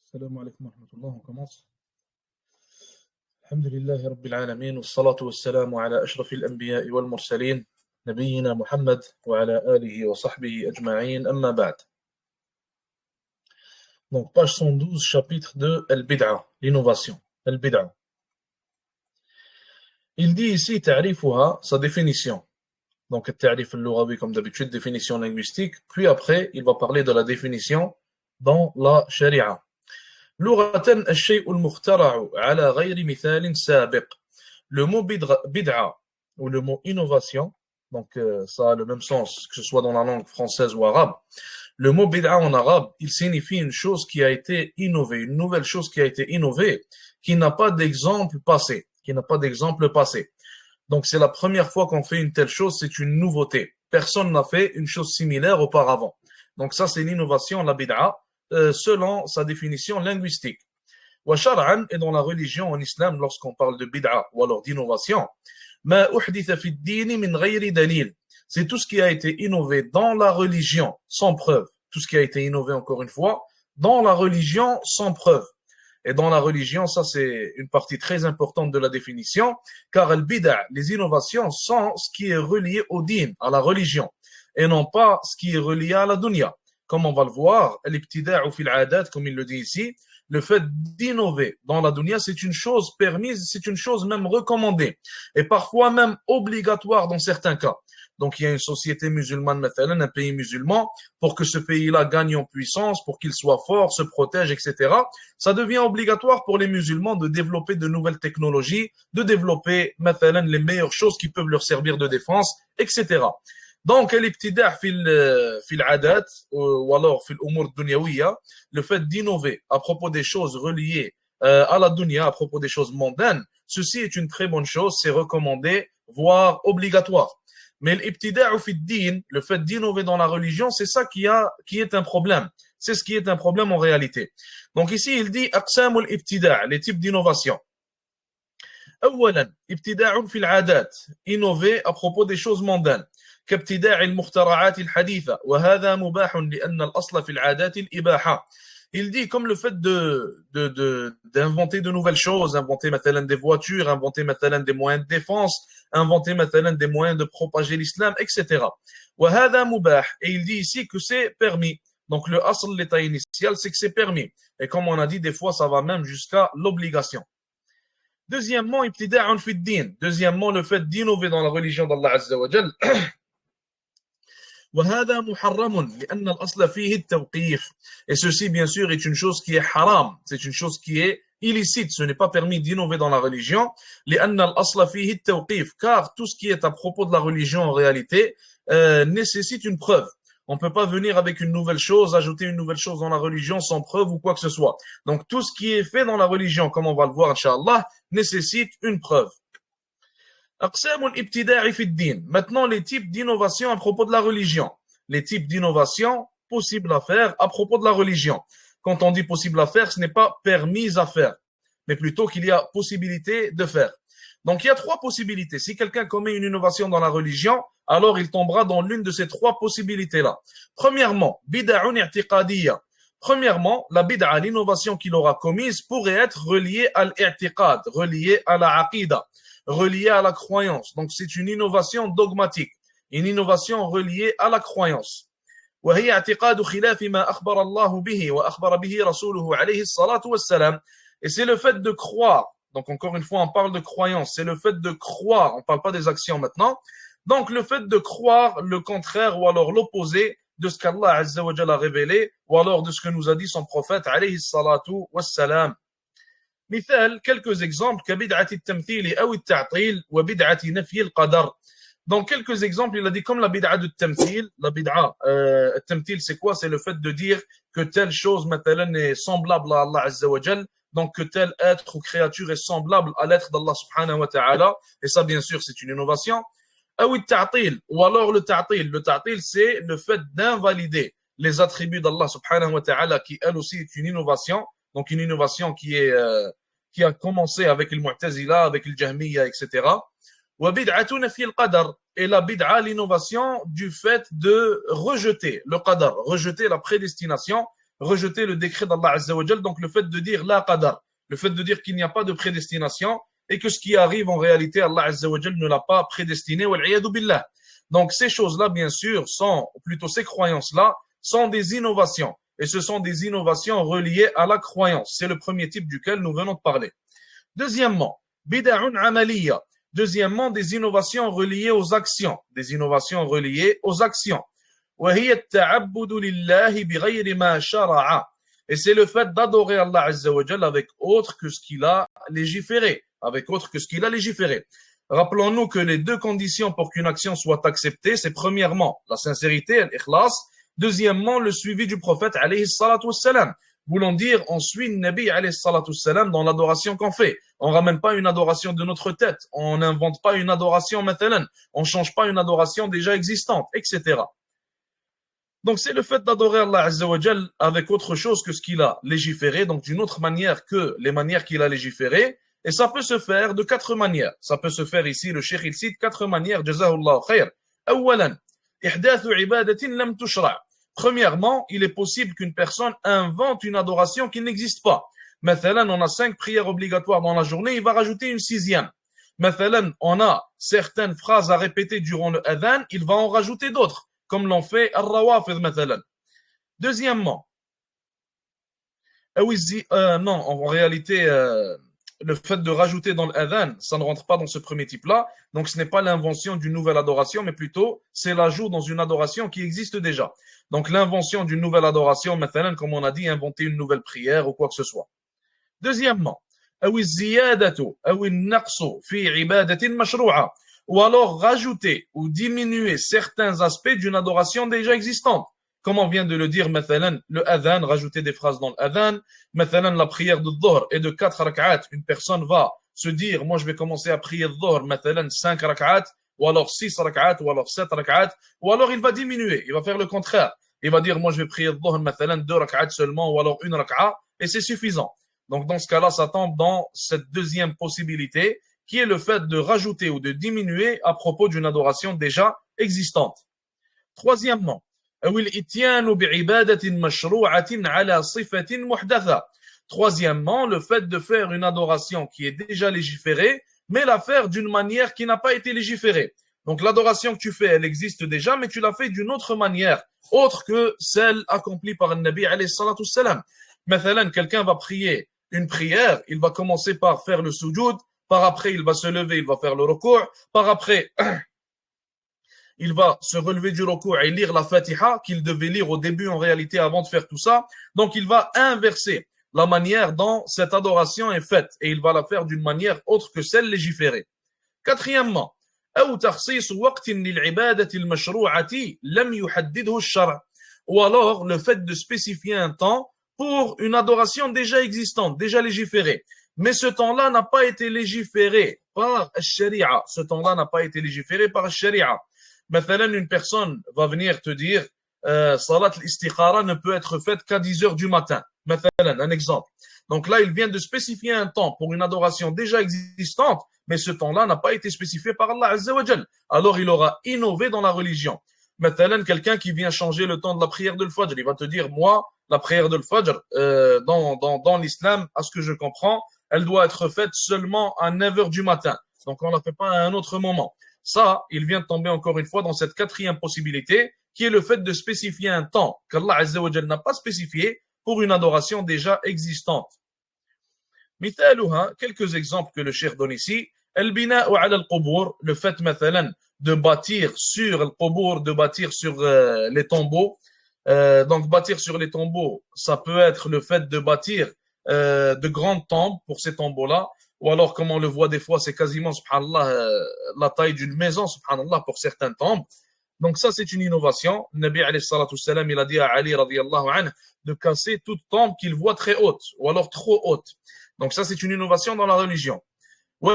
السلام عليكم ورحمة الله. On commence. الحمد لله رب العالمين والصلاة والسلام على أشرف الأنبياء والمرسلين نبينا محمد وعلى آله وصحبه أجمعين أما بعد. Donc page 112 chapitre de Al-Bid'a, l'innovation. Al-Bid'a. Il dit ici تعريفها, sa définition. Donc التعريف اللغوي comme d'habitude, définition linguistique. Puis après, il va parler de la définition dans la sharia. لغة الشيء المخترع على غير مثال سابق. Le mot bid'a ou le mot innovation, donc ça a le même sens que ce soit dans la langue française ou arabe. Le mot bid'a en arabe, il signifie une chose qui a été innovée, une nouvelle chose qui a été innovée, qui n'a pas d'exemple passé, Donc c'est la première fois qu'on fait une telle chose, c'est une nouveauté. Personne n'a fait une chose similaire auparavant. Donc ça c'est l'innovation, la bid'a, selon sa définition linguistique. Wa shar'an, et dans la religion en islam, lorsqu'on parle de bid'a ou alors d'innovation, ma uhditha fi ad-din min ghayri dalil. C'est tout ce qui a été innové dans la religion sans preuve. Tout ce qui a été innové, encore une fois, dans la religion sans preuve. Et dans la religion, ça c'est une partie très importante de la définition, car al-bid'a, les innovations, sont ce qui est relié au din, à la religion, et non pas ce qui est relié à la dunya. Comme on va le voir, al-ibtida'u fil 'adat, comme il le dit ici, le fait d'innover dans la dunya, c'est une chose permise, c'est une chose même recommandée, et parfois même obligatoire dans certains cas. Donc il y a une société musulmane, un pays musulman, pour que ce pays-là gagne en puissance, pour qu'il soit fort, se protège, etc. Ça devient obligatoire pour les musulmans de développer de nouvelles technologies, de développer les meilleures choses qui peuvent leur servir de défense, etc. Donc, l'ibtida' fil 'adat, ou alors fil umur dunyawiya, le fait d'innover à propos des choses reliées à la dunya, à propos des choses mondaines, ceci est une très bonne chose, c'est recommandé, voire obligatoire. Mais l'ibtida'u fid din, le fait d'innover dans la religion, c'est ça qui est un problème. C'est ce qui est un problème en réalité. Donc ici, il dit aqsamul ibtida', les types d'innovation. أولا ابتداع في العادات, innover à propos des choses mondaines. كابتداع المخترعات الحديثة وهذا مباح لأن الأصل في العادات الإباحة. Il dit comme le fait d'inventer de nouvelles choses, inventer مثلا des voitures, inventer مثلا des moyens de défense, inventer مثلا des moyens de propager l'islam, etc. وهذا مباح, et il dit ici que c'est permis. Donc le asl, l'état initial, c'est que c'est permis. Et comme on a dit, des fois ça va même jusqu'à l'obligation. Deuxièmement, ibtida'un fi ad-din. Deuxièmement, le fait d'innover dans la religion d'Allah Azza wa Jal. وهذا محرم لأن الأصل فيه التوقيف. Et ceci, bien sûr, est une chose qui est haram. C'est une chose qui est illicite. Ce n'est pas permis d'innover dans la religion. لأن الأصل فيه التوقيف. Car tout ce qui est à propos de la religion en réalité nécessite une preuve. On ne peut pas venir avec une nouvelle chose, ajouter une nouvelle chose dans la religion sans preuve ou quoi que ce soit. Donc tout ce qui est fait dans la religion, comme on va le voir, Inch'Allah, nécessite une preuve. Maintenant, les types d'innovation à propos de la religion. Les types d'innovation possibles à faire à propos de la religion. Quand on dit possible à faire, ce n'est pas permis à faire, mais plutôt qu'il y a possibilité de faire. Donc, il y a trois possibilités. Si quelqu'un commet une innovation dans la religion, alors il tombera dans l'une de ces trois possibilités-là. Premièrement, bid'a'un i'tiqadiyya. Premièrement, la bid'a, l'innovation qu'il aura commise, pourrait être reliée à l'i'tiqad, reliée à la aqida, reliée à la croyance. Donc, c'est une innovation dogmatique, une innovation reliée à la croyance. وهي اعتقاد خلاف ما أخبر الله به وأخبر به رسوله عليه الصلاة والسلام. Et c'est le fait de croire. Donc, encore une fois, on parle de croyance. C'est le fait de croire. On ne parle pas des actions maintenant. Donc, le fait de croire le contraire ou alors l'opposé de ce qu'Allah Azza wa Jalla a révélé ou alors de ce que nous a dit son prophète alayhi salatu wassalam. مثال, quelques exemples كبدعة التمثيل أو التعطيل وبدعة نفي القدر. Donc, quelques exemples, il a dit comme la bid'a de tamthil. La bid'a, tamthil, c'est quoi? C'est le fait de dire que telle chose, maintenant, est semblable à Allah Azza wa Jal. Donc, que tel être ou créature est semblable à l'être d'Allah subhanahu wa ta'ala. Et ça, bien sûr, c'est une innovation. Ou alors le ta'til. Le ta'til, c'est le fait d'invalider les attributs d'Allah subhanahu wa ta'ala, qui, elle aussi, est une innovation. Donc, une innovation qui a commencé avec le Mu'tazila, avec le Jahmiya, etc. Et la bid'a, l'innovation du fait de rejeter le qadar, rejeter la prédestination, rejeter le décret d'Allah Azza wa Jal, donc le fait de dire la qadar, le fait de dire qu'il n'y a pas de prédestination et que ce qui arrive en réalité, Allah Azza wa Jal ne l'a pas prédestiné, wal iyadu billah. Donc ces choses-là, bien sûr, sont, ou plutôt ces croyances-là, sont des innovations. Et ce sont des innovations reliées à la croyance. C'est le premier type duquel nous venons de parler. Deuxièmement, bid'un amaliya. Deuxièmement, des innovations reliées aux actions. Des innovations reliées aux actions. وهي التعبد لله بغير ما شرع. Et c'est le fait d'adorer Allah Azza wa Jal avec autre que ce qu'il a légiféré. Avec autre que ce qu'il a légiféré. Rappelons-nous que les deux conditions pour qu'une action soit acceptée, c'est premièrement la sincérité, l'ikhlas. Deuxièmement, le suivi du prophète alayhi salatu wassalam. Voulant dire, on suit le Nabi alayhi salatu wassalam dans l'adoration qu'on fait. On ramène pas une adoration de notre tête. On n'invente pas une adoration mathalan. On change pas une adoration déjà existante, etc. Donc c'est le fait d'adorer Allah Azza wa Jal avec autre chose que ce qu'il a légiféré, donc d'une autre manière que les manières qu'il a légiférées. Et ça peut se faire de 4 manières. Ça peut se faire ici, le cheikh il cite 4 manières. Jazahullah khair. Awalan, ihdathu ibadatin lam tushra'. Premièrement, il est possible qu'une personne invente une adoration qui n'existe pas. Mathalan, on a 5 prières obligatoires dans la journée, il va rajouter une 6e. Mathalan, on a certaines phrases à répéter durant le adhan, il va en rajouter d'autres, comme l'ont fait al-rawafid mathalan. Deuxièmement, non, en réalité, le fait de rajouter dans l'adhan, ça ne rentre pas dans ce premier type-là. Donc, ce n'est pas l'invention d'une nouvelle adoration, mais plutôt, c'est l'ajout dans une adoration qui existe déjà. Donc, l'invention d'une nouvelle adoration, mathalan, comme on a dit, inventer une nouvelle prière ou quoi que ce soit. Deuxièmement, ou alors rajouter ou diminuer certains aspects d'une adoration déjà existante. Comme on vient de le dire, mathalan, le adhan, rajouter des phrases dans l'adhan, mathalan, la prière de dhuhr est de 4 rak'at, une personne va se dire, moi je vais commencer à prier dhuhr, mathalan, 5 rak'at, ou alors 6 rak'at, ou alors 7 rak'at, ou alors il va diminuer, il va faire le contraire. Il va dire, moi je vais prier dhuhr, mathalan, 2 rak'at seulement, ou alors 1 rak'at, et c'est suffisant. Donc dans ce cas-là, ça tombe dans cette deuxième possibilité, qui est le fait de rajouter ou de diminuer à propos d'une adoration déjà existante. Troisièmement, troisièmement, le fait de faire une adoration qui est déjà légiférée, mais la faire d'une manière qui n'a pas été légiférée. Donc l'adoration que tu fais, elle existe déjà, mais tu l'as fait d'une autre manière, autre que celle accomplie par le Nabi alayhi salatu wassalam. Mathalan, quelqu'un va prier une prière, il va commencer par faire le sujoud, par après il va se lever, il va faire le ruku', par après il va se relever du ruku' et lire la Fatiha qu'il devait lire au début en réalité avant de faire tout ça. Donc il va inverser la manière dont cette adoration est faite et il va la faire d'une manière autre que celle légiférée. Quatrièmement, ou alors le fait de spécifier un temps pour une adoration déjà existante, déjà légiférée. Mais ce temps-là n'a pas été légiféré par la sharia. Ce temps-là n'a pas été légiféré par la sharia. Mathalan, une personne va venir te dire salat al-istikhara ne peut être faite qu'à 10 heures du matin. Mathalan, un exemple. Donc là, il vient de spécifier un temps pour une adoration déjà existante, mais ce temps-là n'a pas été spécifié par Allah Azza wa Jal. Alors, il aura innové dans la religion. Mathalan, quelqu'un qui vient changer le temps de la prière de l'Fajr, il va te dire, moi, la prière de l'Fajr, dans l'islam, à ce que je comprends, elle doit être faite seulement à 9 heures du matin. Donc, on ne la fait pas à un autre moment. Ça, il vient de tomber encore une fois dans cette quatrième possibilité, qui est le fait de spécifier un temps qu'Allah Azza wa Jal n'a pas spécifié pour une adoration déjà existante. Mithaluha, quelques exemples que le cheikh donne ici. Al-bina'u ala al-qubur, le fait, mathalan, de bâtir sur al-qubur, de bâtir sur les tombeaux. Donc, bâtir sur les tombeaux, ça peut être le fait de bâtir de grandes tombes pour ces tombeaux-là. Ou alors, comme on le voit des fois, c'est quasiment, subhanallah, la taille d'une maison, subhanallah, pour certaines tombes. Donc ça, c'est une innovation. Le Nabi alayhi salatu wassalam, il a dit à Ali radiyallahu anhu de casser toute tombe qu'il voit très haute, ou alors trop haute. Donc ça, c'est une innovation dans la religion. Ou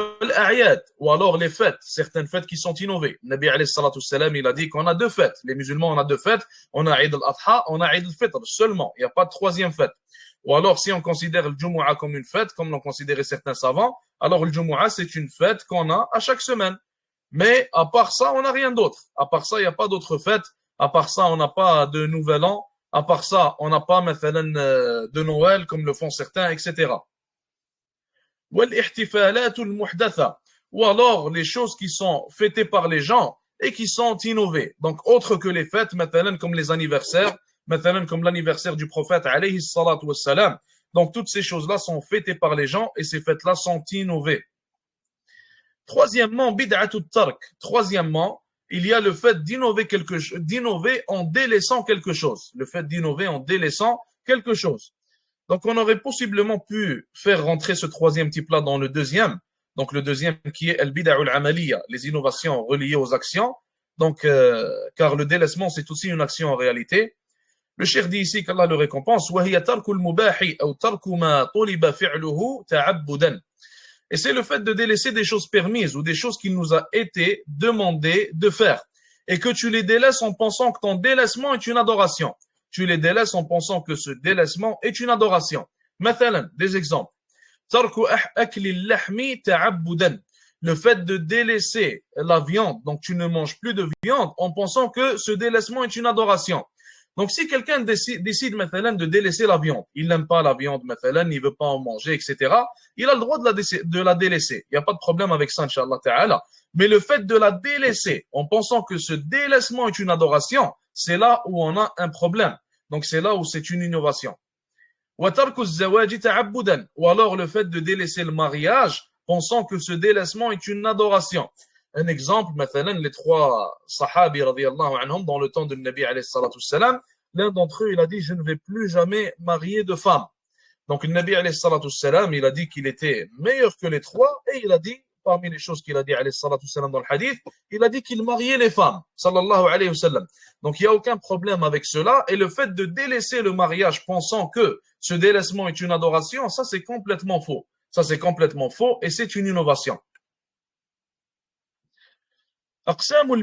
alors les fêtes, certaines fêtes qui sont innovées. Le Nabi alayhi salatu wassalam, il a dit qu'on a 2 fêtes. Les musulmans, on a 2 fêtes. On a Eid al-Adha, on a Eid al-Fitr seulement. Il n'y a pas de 3e fête. Ou alors, si on considère le Jumu'ah comme une fête, comme l'ont considéré certains savants, alors le Jumu'ah, c'est une fête qu'on a à chaque semaine. Mais à part ça, on n'a rien d'autre. À part ça, il n'y a pas d'autre fête. À part ça, on n'a pas de nouvel an. À part ça, on n'a pas مثلا de Noël comme le font certains, etc. والاحتفالات المحدثة, ou alors les choses qui sont fêtées par les gens et qui sont innovées. Donc, autres que les fêtes, مثلا comme les anniversaires, مثلا comme l'anniversaire du prophète, alayhi salatu wassalam. Donc, toutes ces choses-là sont fêtées par les gens et ces fêtes-là sont innovées. Troisièmement, bid'atut tark. Troisièmement, il y a le fait d'innover en délaissant quelque chose. Le fait d'innover en délaissant quelque chose. Donc, on aurait possiblement pu faire rentrer ce troisième type-là dans le deuxième. Donc, le deuxième qui est al-bid'a'ul amaliya, les innovations reliées aux actions. Donc, car le délaissement, c'est aussi une action en réalité. Le cheikh dit ici qu'Allah le récompense. وَهِيَ تَرْكُ الْمُبَاحِ أَوْ تَرْكُ مَا طُلِبَ فِعْلُهُ تَعَبُّدًا. Et c'est le fait de délaisser des choses permises ou des choses qu'il nous a été demandé de faire. Et que tu les délaisses en pensant que ton délaissement est une adoration. Tu les délaisses en pensant que ce délaissement est une adoration. مثلا, des exemples. ترك أكل اللحم تعبدا. Le fait de délaisser la viande, donc tu ne manges plus de viande en pensant que ce délaissement est une adoration. Donc si quelqu'un décide مثلا de délaisser la viande, il n'aime pas la viande مثلا, il ne veut pas en manger, etc., il a le droit de la délaisser. Il n'y a pas de problème avec ça, Inch'Allah Ta'ala. Mais le fait de la délaisser en pensant que ce délaissement est une adoration, c'est là où on a un problème. Donc c'est là où c'est une innovation. Ou alors le fait de délaisser le mariage, pensant que ce délaissement est une adoration. Un exemple, مثلا, les trois sahabis radiyallahu anhum dans le temps de Nabi alayhi salatu salam, l'un d'entre eux, il a dit, je ne vais plus jamais marier de femme. Donc, le Nabi alayhi salatu salam, il a dit qu'il était meilleur que les trois, et il a dit, parmi les choses qu'il a dit alayhi salatu salam dans le hadith, il a dit qu'il mariait les femmes, sallallahu alayhi wa sallam. Donc, il n'y a aucun problème avec cela, et le fait de délaisser le mariage pensant que ce délaissement est une adoration, ça c'est complètement faux. Ça c'est complètement faux, et c'est une innovation. Maintenant,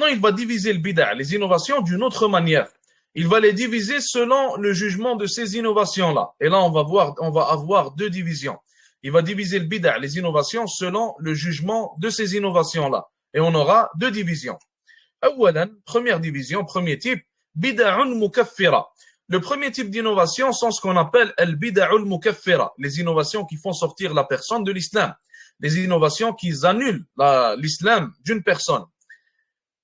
il va diviser le bid'a, les innovations, d'une autre manière. Il va les diviser selon le jugement de ces innovations-là. Et là, on va avoir deux divisions. Il va diviser le bid'a, les innovations, selon le jugement de ces innovations-là. Et on aura deux divisions. Première division, premier type, bid'a'un mukaffira. Le premier type d'innovation sont ce qu'on appelle al-bid'a'ul mukaffira, les innovations qui font sortir la personne de l'islam. Les innovations qui annulent l'islam d'une personne.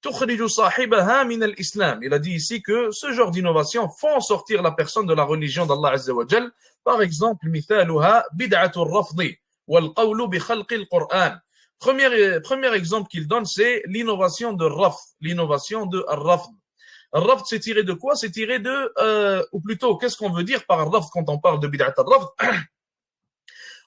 Il a dit ici que ce genre d'innovation font sortir la personne de la religion d'Allah Azza wa Jal. Par exemple, مثالها بدعة الرفض والقول بخلق القرآن. Premier exemple qu'il donne, c'est l'innovation de rafd, l'innovation de rafd. Rafd, c'est tiré de quoi? C'est tiré de, ou plutôt, qu'est-ce qu'on veut dire par rafd quand on parle de bid'at al-rafd?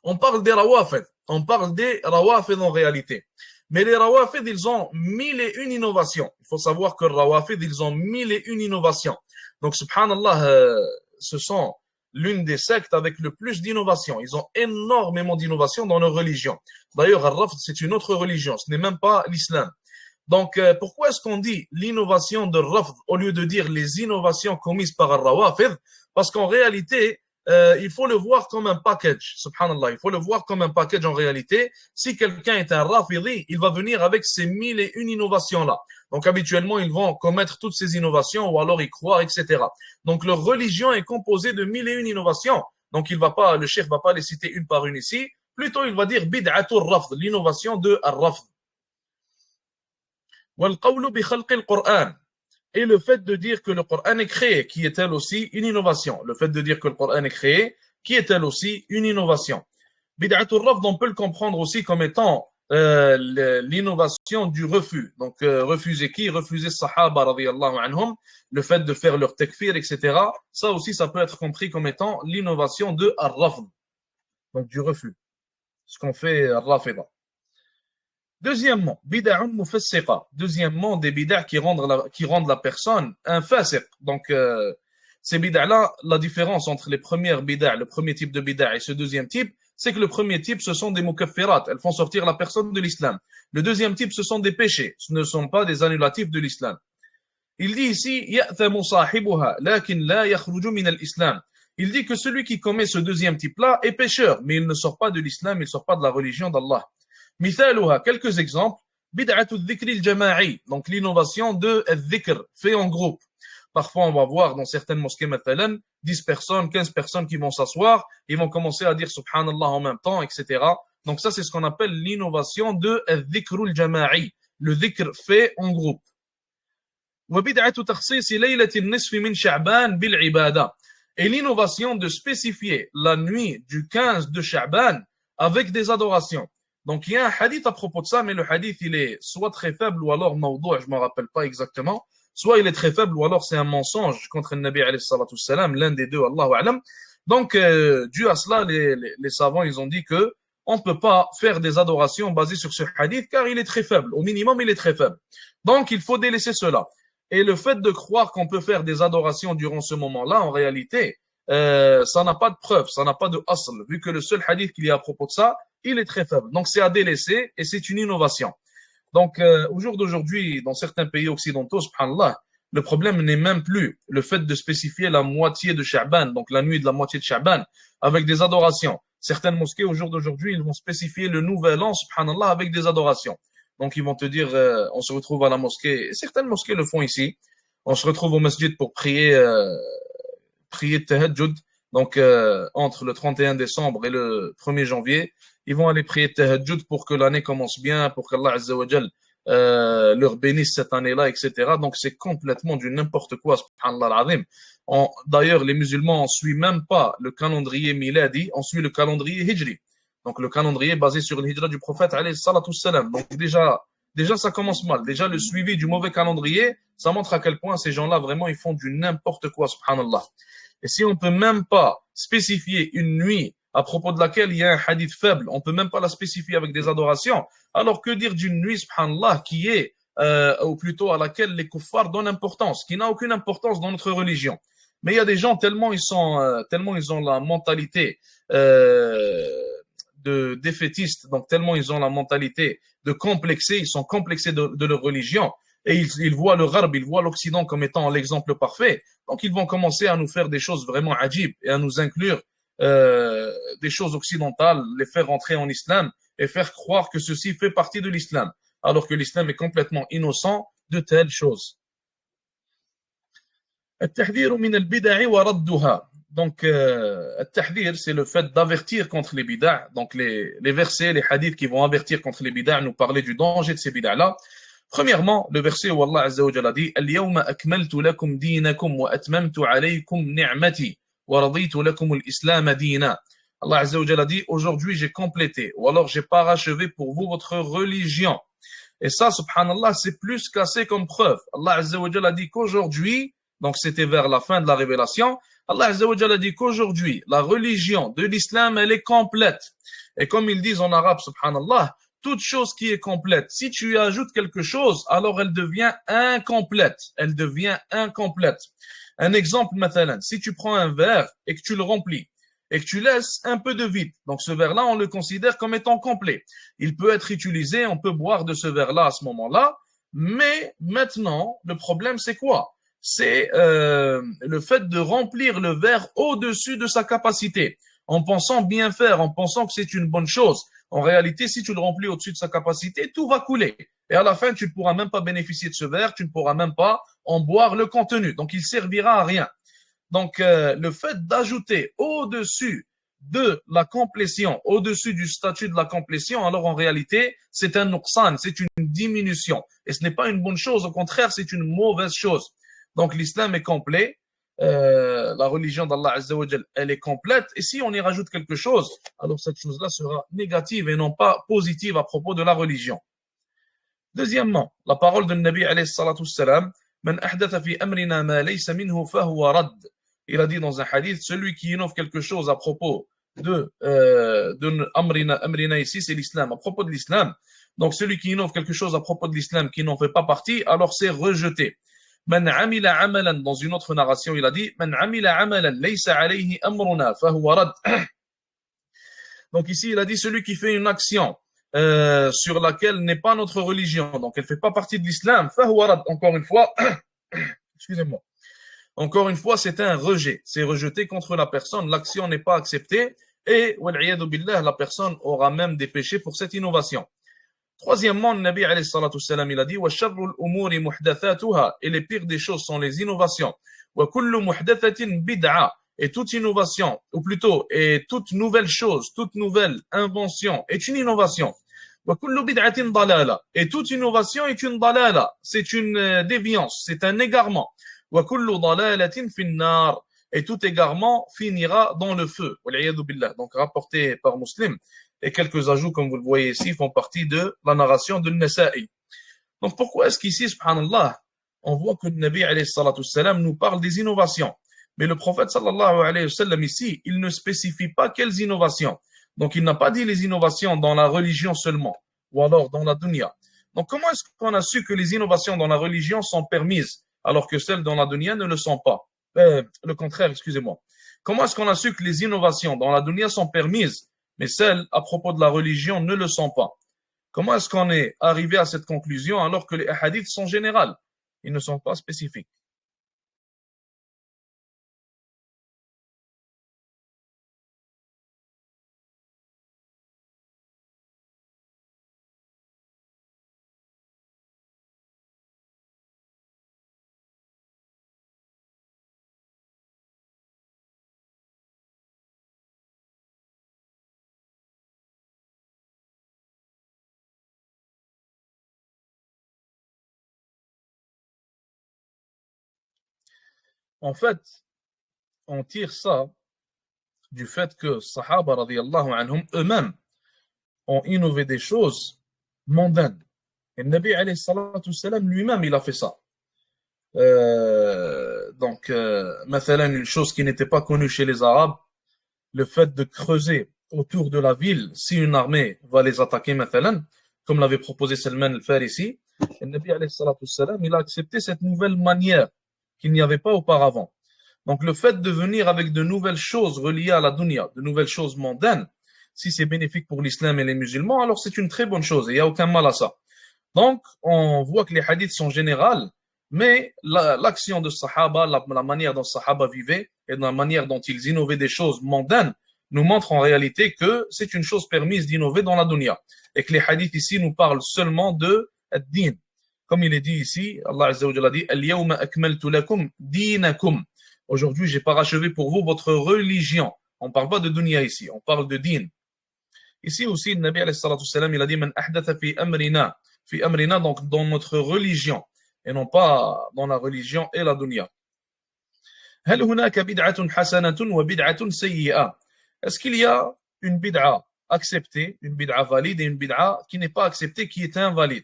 On parle des rawafid. On parle des rawafid en réalité. Mais les rawafid, ils ont 1001 innovations. Il faut savoir que les rawafid, ils ont 1001 innovations. Donc, subhanallah, ce sont l'une des sectes avec le plus d'innovations. Ils ont énormément d'innovations dans leur religion. D'ailleurs, al-rafd, c'est une autre religion. Ce n'est même pas l'islam. Donc, pourquoi est-ce qu'on dit l'innovation de rafd au lieu de dire les innovations commises par al-rawafid? Parce qu'en réalité, il faut le voir comme un package, subhanallah, il faut le voir comme un package en réalité. Si quelqu'un est un rafidi, il va venir avec ces 1001 innovations-là. Donc habituellement, ils vont commettre toutes ces innovations ou alors y croire, etc. Donc leur religion est composée de 1001 innovations. Donc le cheikh va pas les citer une par une ici. Plutôt, il va dire bid'atur rafd, l'innovation de ar-rafd. Wal qawlu bi khalqil Qur'an. Et le fait de dire que le Coran est créé, qui est elle aussi une innovation. Le fait de dire que le Coran est créé, qui est elle aussi une innovation. Bid'atul rafd, on peut le comprendre aussi comme étant l'innovation du refus. Donc, refuser qui? Refuser Sahaba, radiyallahu anhum, le fait de faire leur takfir, etc. Ça aussi, ça peut être compris comme étant l'innovation de ar-rafd, donc du refus. Ce qu'on fait ar-rafida. Deuxièmement, bid'a'un mufassiqa. Deuxièmement, des bid'a qui rendent la personne un fasiq. Donc, ces bid'a-là, la différence entre les premières bid'a, le premier type de bid'a et ce deuxième type, c'est que le premier type, ce sont des mukaffirat. Elles font sortir la personne de l'islam. Le deuxième type, ce sont des péchés. Ce ne sont pas des annulatifs de l'islam. Il dit ici, ya'thamu sahibuha, lakin la yakhruju min al-islam. Il dit que celui qui commet ce deuxième type-là est pécheur, mais il ne sort pas de l'islam, il ne sort pas de la religion d'Allah. مثالها, quelques exemples. بدعة الذكر الجماعي, donc l'innovation de الذكر fait en groupe. Parfois, on va voir dans certaines mosquées, mathalan, 10 personnes, 15 personnes qui vont s'asseoir, ils vont commencer à dire Subhanallah en même temps, etc. Donc ça, c'est ce qu'on appelle l'innovation de al-dhikrul jama'i, le dhikr fait en groupe. وبدعة تخصيص ليلة النصف من شعبان بالعبادة. Et l'innovation de spécifier la nuit du 15 de Sha'ban avec des adorations. Donc il y a un hadith à propos de ça, mais le hadith il est soit très faible ou alors mawdou', je ne me rappelle pas exactement. Soit il est très faible ou alors c'est un mensonge contre le Nabi alayhi salatu wassalam, l'un des deux, Allahu a'lam. Donc dû à cela, les savants ils ont dit que on ne peut pas faire des adorations basées sur ce hadith car il est très faible. Au minimum, il est très faible. Donc il faut délaisser cela. Et le fait de croire qu'on peut faire des adorations durant ce moment-là, en réalité, ça n'a pas de preuve, ça n'a pas de asl, vu que le seul hadith qu'il y a à propos de ça, il est très faible. Donc c'est à délaisser et c'est une innovation. Donc au jour d'aujourd'hui, dans certains pays occidentaux, subhanallah, le problème n'est même plus le fait de spécifier la moitié de Sha'ban, donc la nuit de la moitié de Sha'ban, avec des adorations. Certaines mosquées au jour d'aujourd'hui, ils vont spécifier le nouvel an, subhanallah, avec des adorations. Donc, ils vont te dire, on se retrouve à la mosquée. Certaines mosquées le font ici. On se retrouve au masjid pour prier tahajjud. Donc, entre le 31 décembre et le 1er janvier, ils vont aller prier tahajjud pour que l'année commence bien, pour qu'Allah Azza wa Jal leur bénisse cette année-là, etc. Donc, c'est complètement du n'importe quoi, subhanallah al-azim. D'ailleurs, les musulmans, on suit même pas le calendrier miladi, on suit le calendrier hijri. Donc, le calendrier basé sur le hijra du prophète, alayhi salatu salam. Donc, déjà, ça commence mal. Déjà, le suivi du mauvais calendrier, ça montre à quel point ces gens-là, vraiment, ils font du n'importe quoi, subhanallah. Et si on peut même pas spécifier une nuit à propos de laquelle il y a un hadith faible, on peut même pas la spécifier avec des adorations, alors que dire d'une nuit, subhanallah, qui est, ou plutôt à laquelle les kuffars donnent importance, qui n'a aucune importance dans notre religion. Mais il y a des gens, tellement ils ont la mentalité, de défaitistes, donc tellement ils ont la mentalité de complexer, ils sont complexés de leur religion, et ils voient le Gharb, ils voient l'Occident comme étant l'exemple parfait, donc ils vont commencer à nous faire des choses vraiment ajib, et à nous inclure des choses occidentales, les faire rentrer en islam, et faire croire que ceci fait partie de l'islam, alors que l'islam est complètement innocent de telles choses. التحذير من البدع وردها. Donc, التحذير, c'est le fait d'avertir contre les bid'a. Donc, les versets, les hadiths qui vont avertir contre les bid'a, nous parler du danger de ces bid'a-là. Premièrement, le verset où Allah Azza wa Jalla dit اليوم أكملت لكم دينكم وأتممت عليكم نعمتي ورضيت لكم الإسلام دينا. Allah Azza wa Jalla dit aujourd'hui j'ai complété ou alors j'ai parachevé pour vous votre religion. Et ça, subhanallah, c'est plus qu'assez comme preuve. Allah Azza wa Jalla dit qu'aujourd'hui, donc c'était vers la fin de la révélation, Allah Azza wa Jalla dit qu'aujourd'hui, la religion de l'islam, elle est complète. Et comme ils disent en arabe, subhanallah, toute chose qui est complète, si tu y ajoutes quelque chose, alors elle devient incomplète. Elle devient incomplète. Un exemple, mathalan, si tu prends un verre et que tu le remplis, et que tu laisses un peu de vide, donc ce verre-là, on le considère comme étant complet. Il peut être utilisé, on peut boire de ce verre-là à ce moment-là, mais maintenant, le problème, c'est quoi? C'est le fait de remplir le verre au-dessus de sa capacité, en pensant bien faire, en pensant que c'est une bonne chose. En réalité, si tu le remplis au-dessus de sa capacité, tout va couler. Et à la fin, tu ne pourras même pas bénéficier de ce verre, tu ne pourras même pas en boire le contenu. Donc, il servira à rien. Donc, le fait d'ajouter au-dessus de la complétion, au-dessus du statut de la complétion, alors en réalité, c'est un nuqsan, c'est une diminution. Et ce n'est pas une bonne chose, au contraire, c'est une mauvaise chose. Donc l'islam est complet, la religion d'Allah Azza wa Jal, elle est complète, et si on y rajoute quelque chose, alors cette chose-là sera négative et non pas positive à propos de la religion. Deuxièmement, la parole de Nabi alayhi salatu wassalam, Man ahdatha fi amrina ma laysa minhu fahuwa radd. Il a dit dans un hadith, celui qui innove quelque chose à propos de amrina ici, c'est l'islam, à propos de l'islam. Donc celui qui innove quelque chose à propos de l'islam qui n'en fait pas partie, alors c'est rejeté. Man amila amalan, dans une autre narration, il a dit Man amila amalan laysa alayhi amruna fahuwa radd. Donc ici, il a dit celui qui fait une action sur laquelle n'est pas notre religion, donc elle ne fait pas partie de l'islam, fahuwa radd. Encore une fois, excusez-moi. Encore une fois, c'est un rejet. C'est rejeté contre la personne. L'action n'est pas acceptée et, wal'iyadu billah, la personne aura même des péchés pour cette innovation. Troisièmement, le Nabi alayhi salatu wassalam, il a dit وَشَرُّ الْأُمُورِ مُحْدَثَاتُهَا, et les pires des choses sont les innovations. وَكُلُّ مُحْدَثَةٍ بِدْعَةٍ, et toute innovation, ou plutôt, et toute nouvelle chose, toute nouvelle invention est une innovation. وَكُلُّ بِدْعَةٍ ضَلَالَةٍ, et toute innovation est une dalala, c'est une déviance, c'est un égarement. وَكُلُّ ضَلَالَةٍ فِي النَّارِ, et tout égarement finira dans le feu. Donc rapporté par Muslim. Et quelques ajouts, comme vous le voyez ici, font partie de la narration de Nasa'i. Donc pourquoi est-ce qu'ici, subhanallah, on voit que le Nabi alayhi salatu wassalam nous parle des innovations. Mais le prophète sallallahu alayhi wa sallam ici, il ne spécifie pas quelles innovations. Donc il n'a pas dit les innovations dans la religion seulement, ou alors dans la dunya. Donc comment est-ce qu'on a su que les innovations dans la religion sont permises, alors que celles dans la dunya ne le sont pas? Le contraire, excusez-moi. Comment est-ce qu'on a su que les innovations dans la dunya sont permises, mais celles à propos de la religion ne le sont pas? Comment est-ce qu'on est arrivé à cette conclusion alors que les hadiths sont générales? Ils ne sont pas spécifiques. En fait, on tire ça du fait que Sahaba radiyallahu anhum eux-mêmes ont innové des choses mondaines. Et le Nabi alayhi salatu wassalam lui-même, il a fait ça. Mathalan, une chose qui n'était pas connue chez les Arabes, le fait de creuser autour de la ville si une armée va les attaquer, mathalan, comme l'avait proposé Salman al-Farisi. Le Nabi alayhi salatu wassalam, il a accepté cette nouvelle manière qu'il n'y avait pas auparavant. Donc le fait de venir avec de nouvelles choses reliées à la dunya, de nouvelles choses mondaines, si c'est bénéfique pour l'islam et les musulmans, alors c'est une très bonne chose et il n'y a aucun mal à ça. Donc on voit que les hadiths sont générales, mais l'action de Sahaba, la manière dont Sahaba vivaient et la manière dont ils innovaient des choses mondaines nous montre en réalité que c'est une chose permise d'innover dans la dunya. Et que les hadiths ici nous parlent seulement de ad-din. Comme il est dit ici, Allah Azza wa Jalla dit Al-yawma akmaltu lakum dinakum. Aujourd'hui, j'ai parachevé pour vous votre religion. On ne parle pas de dunya ici, on parle de din. Ici aussi, le Nabi alayhi salatu wassalam, il a dit Man ahdatha fi amrina, donc dans notre religion, et non pas dans la religion et la dunya. هل هناك بدعة حسنة وبدعة سيئة? Est-ce qu'il y a une bid'a acceptée, une bid'a valide et une bid'a qui n'est pas acceptée, qui est invalide?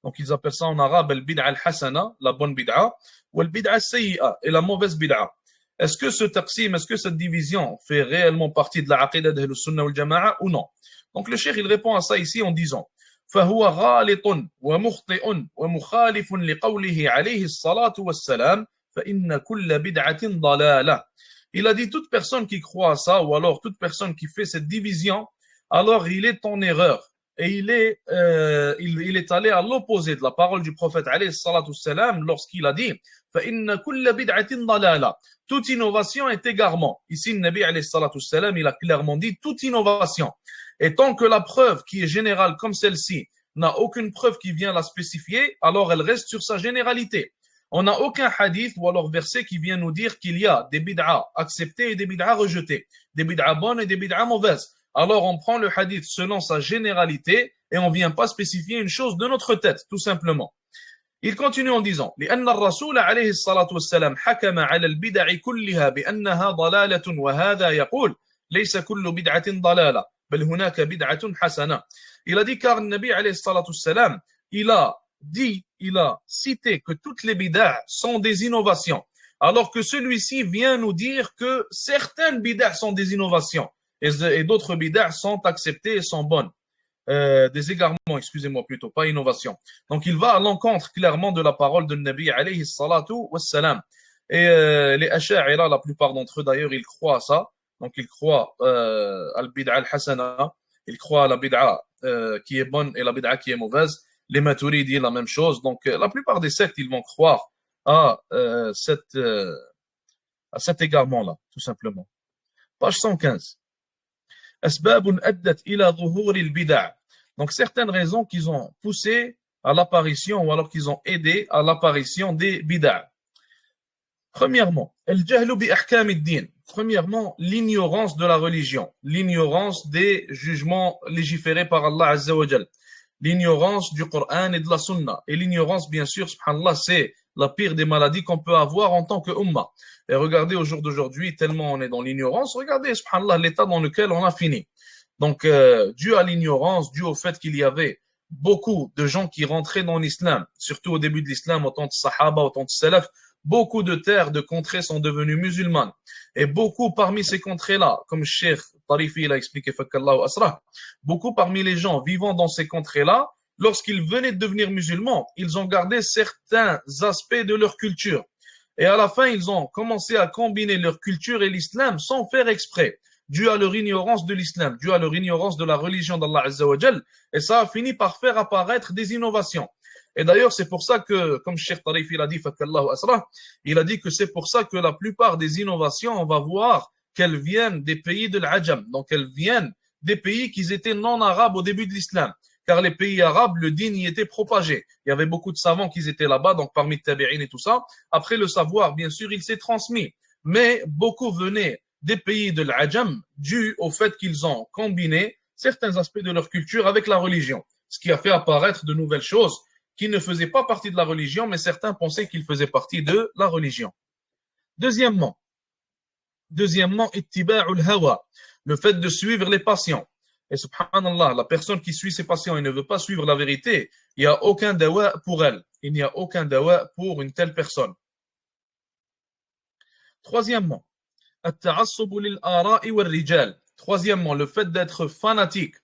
Donc ils appellent ça en arabe le bid'a al-hasana, la bonne bid'a, ou le bid'a al-sayyi'a, et la mauvaise bid'a. Est-ce que ce taqsim, est-ce que cette division fait réellement partie de la aqidah de Ahl-Sunnah wal Jama'a ou non? Donc le cheikh il répond à ça ici en disant فهو غالط ومخطئ ومخالف لقوله عليه الصلاة والسلام فإن كل بدعة ضلالة. Il a dit toute personne qui croit à ça ou alors toute personne qui fait cette division, alors il est en erreur et il est allé à l'opposé de la parole du prophète alayhi salatu wassalam lorsqu'il a dit فإن كل بدعة ضلالة. Toute innovation est égarement. Ici, le Nabi alayhi salatu wassalam, il a clairement dit toute innovation. Et tant que la preuve qui est générale comme celle-ci n'a aucune preuve qui vient la spécifier, alors elle reste sur sa généralité. On n'a aucun hadith ou alors verset qui vient nous dire qu'il y a des bid'as acceptés et des bid'as rejetés, des bid'as bonnes et des bid'as mauvaises. Alors on prend le hadith selon sa généralité et on ne vient pas spécifier une chose de notre tête, tout simplement. Il continue en disant لأن الرسول عليه الصلاة والسلام حكم على البدع كلها بأنها ضلالة وهذا يقول ليس كل بدعة ضلالة بل هناك بدعة حسنة. Il a dit car le Nabi alayhi salatu wassalam, il a cité que toutes les bid'ah sont des innovations, alors que celui-ci vient nous dire que certaines bid'ah sont des innovations et d'autres bid'ah sont acceptées et sont bonnes. Des égarements, excusez-moi plutôt, pas innovation. Donc il va à l'encontre clairement de la parole de Nabi alayhi salatu wassalam. Et les Asha'ira, la plupart d'entre eux d'ailleurs, ils croient à ça. Donc ils croient al-bid'a al-hasana, ils croient à la bid'a qui est bonne et la bid'a qui est mauvaise. Les Maturidi, la même chose. Donc la plupart des sectes, ils vont croire à cet égarement-là, tout simplement. Page 115. أسباب أدت إلى ظهور البدع. Donc, certaines raisons qui ont poussé à l'apparition ou alors qu'ils ont aidé à l'apparition des bid'a. Premièrement, Premièrement, l'ignorance de la religion, l'ignorance des jugements légiférés par Allah Azza wa Jal, l'ignorance du Coran et de la Sunna. Et l'ignorance, bien sûr, subhanallah, c'est la pire des maladies qu'on peut avoir en tant que ummah. Et regardez au jour d'aujourd'hui, tellement on est dans l'ignorance, regardez, subhanallah, l'état dans lequel on a fini. Donc, dû à l'ignorance, dû au fait qu'il y avait beaucoup de gens qui rentraient dans l'islam, surtout au début de l'islam, autant de sahaba, autant de salaf, beaucoup de terres, de contrées sont devenues musulmanes. Et beaucoup parmi ces contrées-là, comme Cheikh Tarifi l'a expliqué, Fakallahu Asra, beaucoup parmi les gens vivant dans ces contrées-là, lorsqu'ils venaient de devenir musulmans, ils ont gardé certains aspects de leur culture. Et à la fin, ils ont commencé à combiner leur culture et l'islam sans faire exprès, dû à leur ignorance de l'islam, dû à leur ignorance de la religion d'Allah Azza wa Jal, et ça a fini par faire apparaître des innovations. Et d'ailleurs, c'est pour ça que, comme Cheikh Tarif il a dit, Fakallahu Asra, il a dit que c'est pour ça que la plupart des innovations, on va voir qu'elles viennent des pays de l'Ajam, donc elles viennent des pays qui étaient non arabes au début de l'islam. Car les pays arabes, le din y était propagé. Il y avait beaucoup de savants qui étaient là-bas, donc parmi tabi'in et tout ça. Après, le savoir, bien sûr, il s'est transmis. Mais beaucoup venaient des pays de l'Ajam dû au fait qu'ils ont combiné certains aspects de leur culture avec la religion. Ce qui a fait apparaître de nouvelles choses qui ne faisaient pas partie de la religion, mais certains pensaient qu'ils faisaient partie de la religion. Deuxièmement, ittiba'ul hawa, le fait de suivre les passions. Et subhanallah, la personne qui suit ses passions et ne veut pas suivre la vérité, il n'y a aucun dawa pour elle. Il n'y a aucun dawa pour une telle personne. Troisièmement, Troisièmement, le fait d'être fanatique,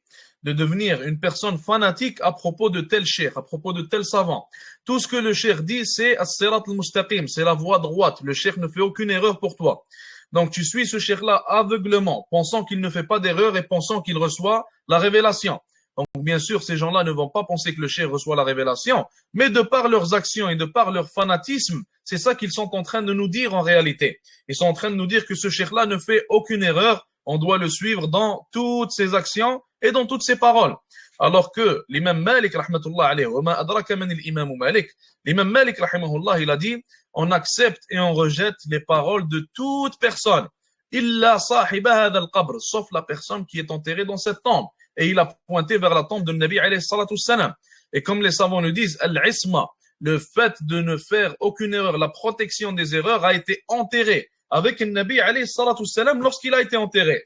de devenir une personne fanatique à propos de tel cheikh, à propos de tel savant. Tout ce que le cheikh dit, c'est as-sirat al-mustaqim, c'est la voie droite. Le cheikh ne fait aucune erreur pour toi. Donc tu suis ce cheikh-là aveuglement, pensant qu'il ne fait pas d'erreur et pensant qu'il reçoit la révélation. Donc bien sûr, ces gens-là ne vont pas penser que le cheikh reçoit la révélation, mais de par leurs actions et de par leur fanatisme, c'est ça qu'ils sont en train de nous dire en réalité. Ils sont en train de nous dire que ce cheikh-là ne fait aucune erreur, on doit le suivre dans toutes ses actions et dans toutes ses paroles. Alors que l'imam Malik, rahmatullah alayhi, wa ma adraka man al-imam Malik, l'imam Malik, rahimahullah, il a dit, on accepte et on rejette les paroles de toute personne, illa sahiba hadha al-qabr, sauf la personne qui est enterrée dans cette tombe. Et il a pointé vers la tombe de Nabi alayhi salatu salam. Et comme les savants nous disent, al-isma, le fait de ne faire aucune erreur, la protection des erreurs a été enterrée avec le Nabi alayhi salatu salam lorsqu'il a été enterré.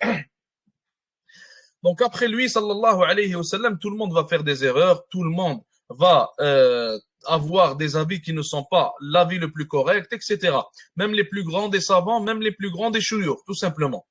Donc après lui, sallallahu alayhi wa sallam, tout le monde va faire des erreurs, tout le monde va avoir des avis qui ne sont pas l'avis le plus correct, etc. Même les plus grands des savants, même les plus grands des chouyours, tout simplement.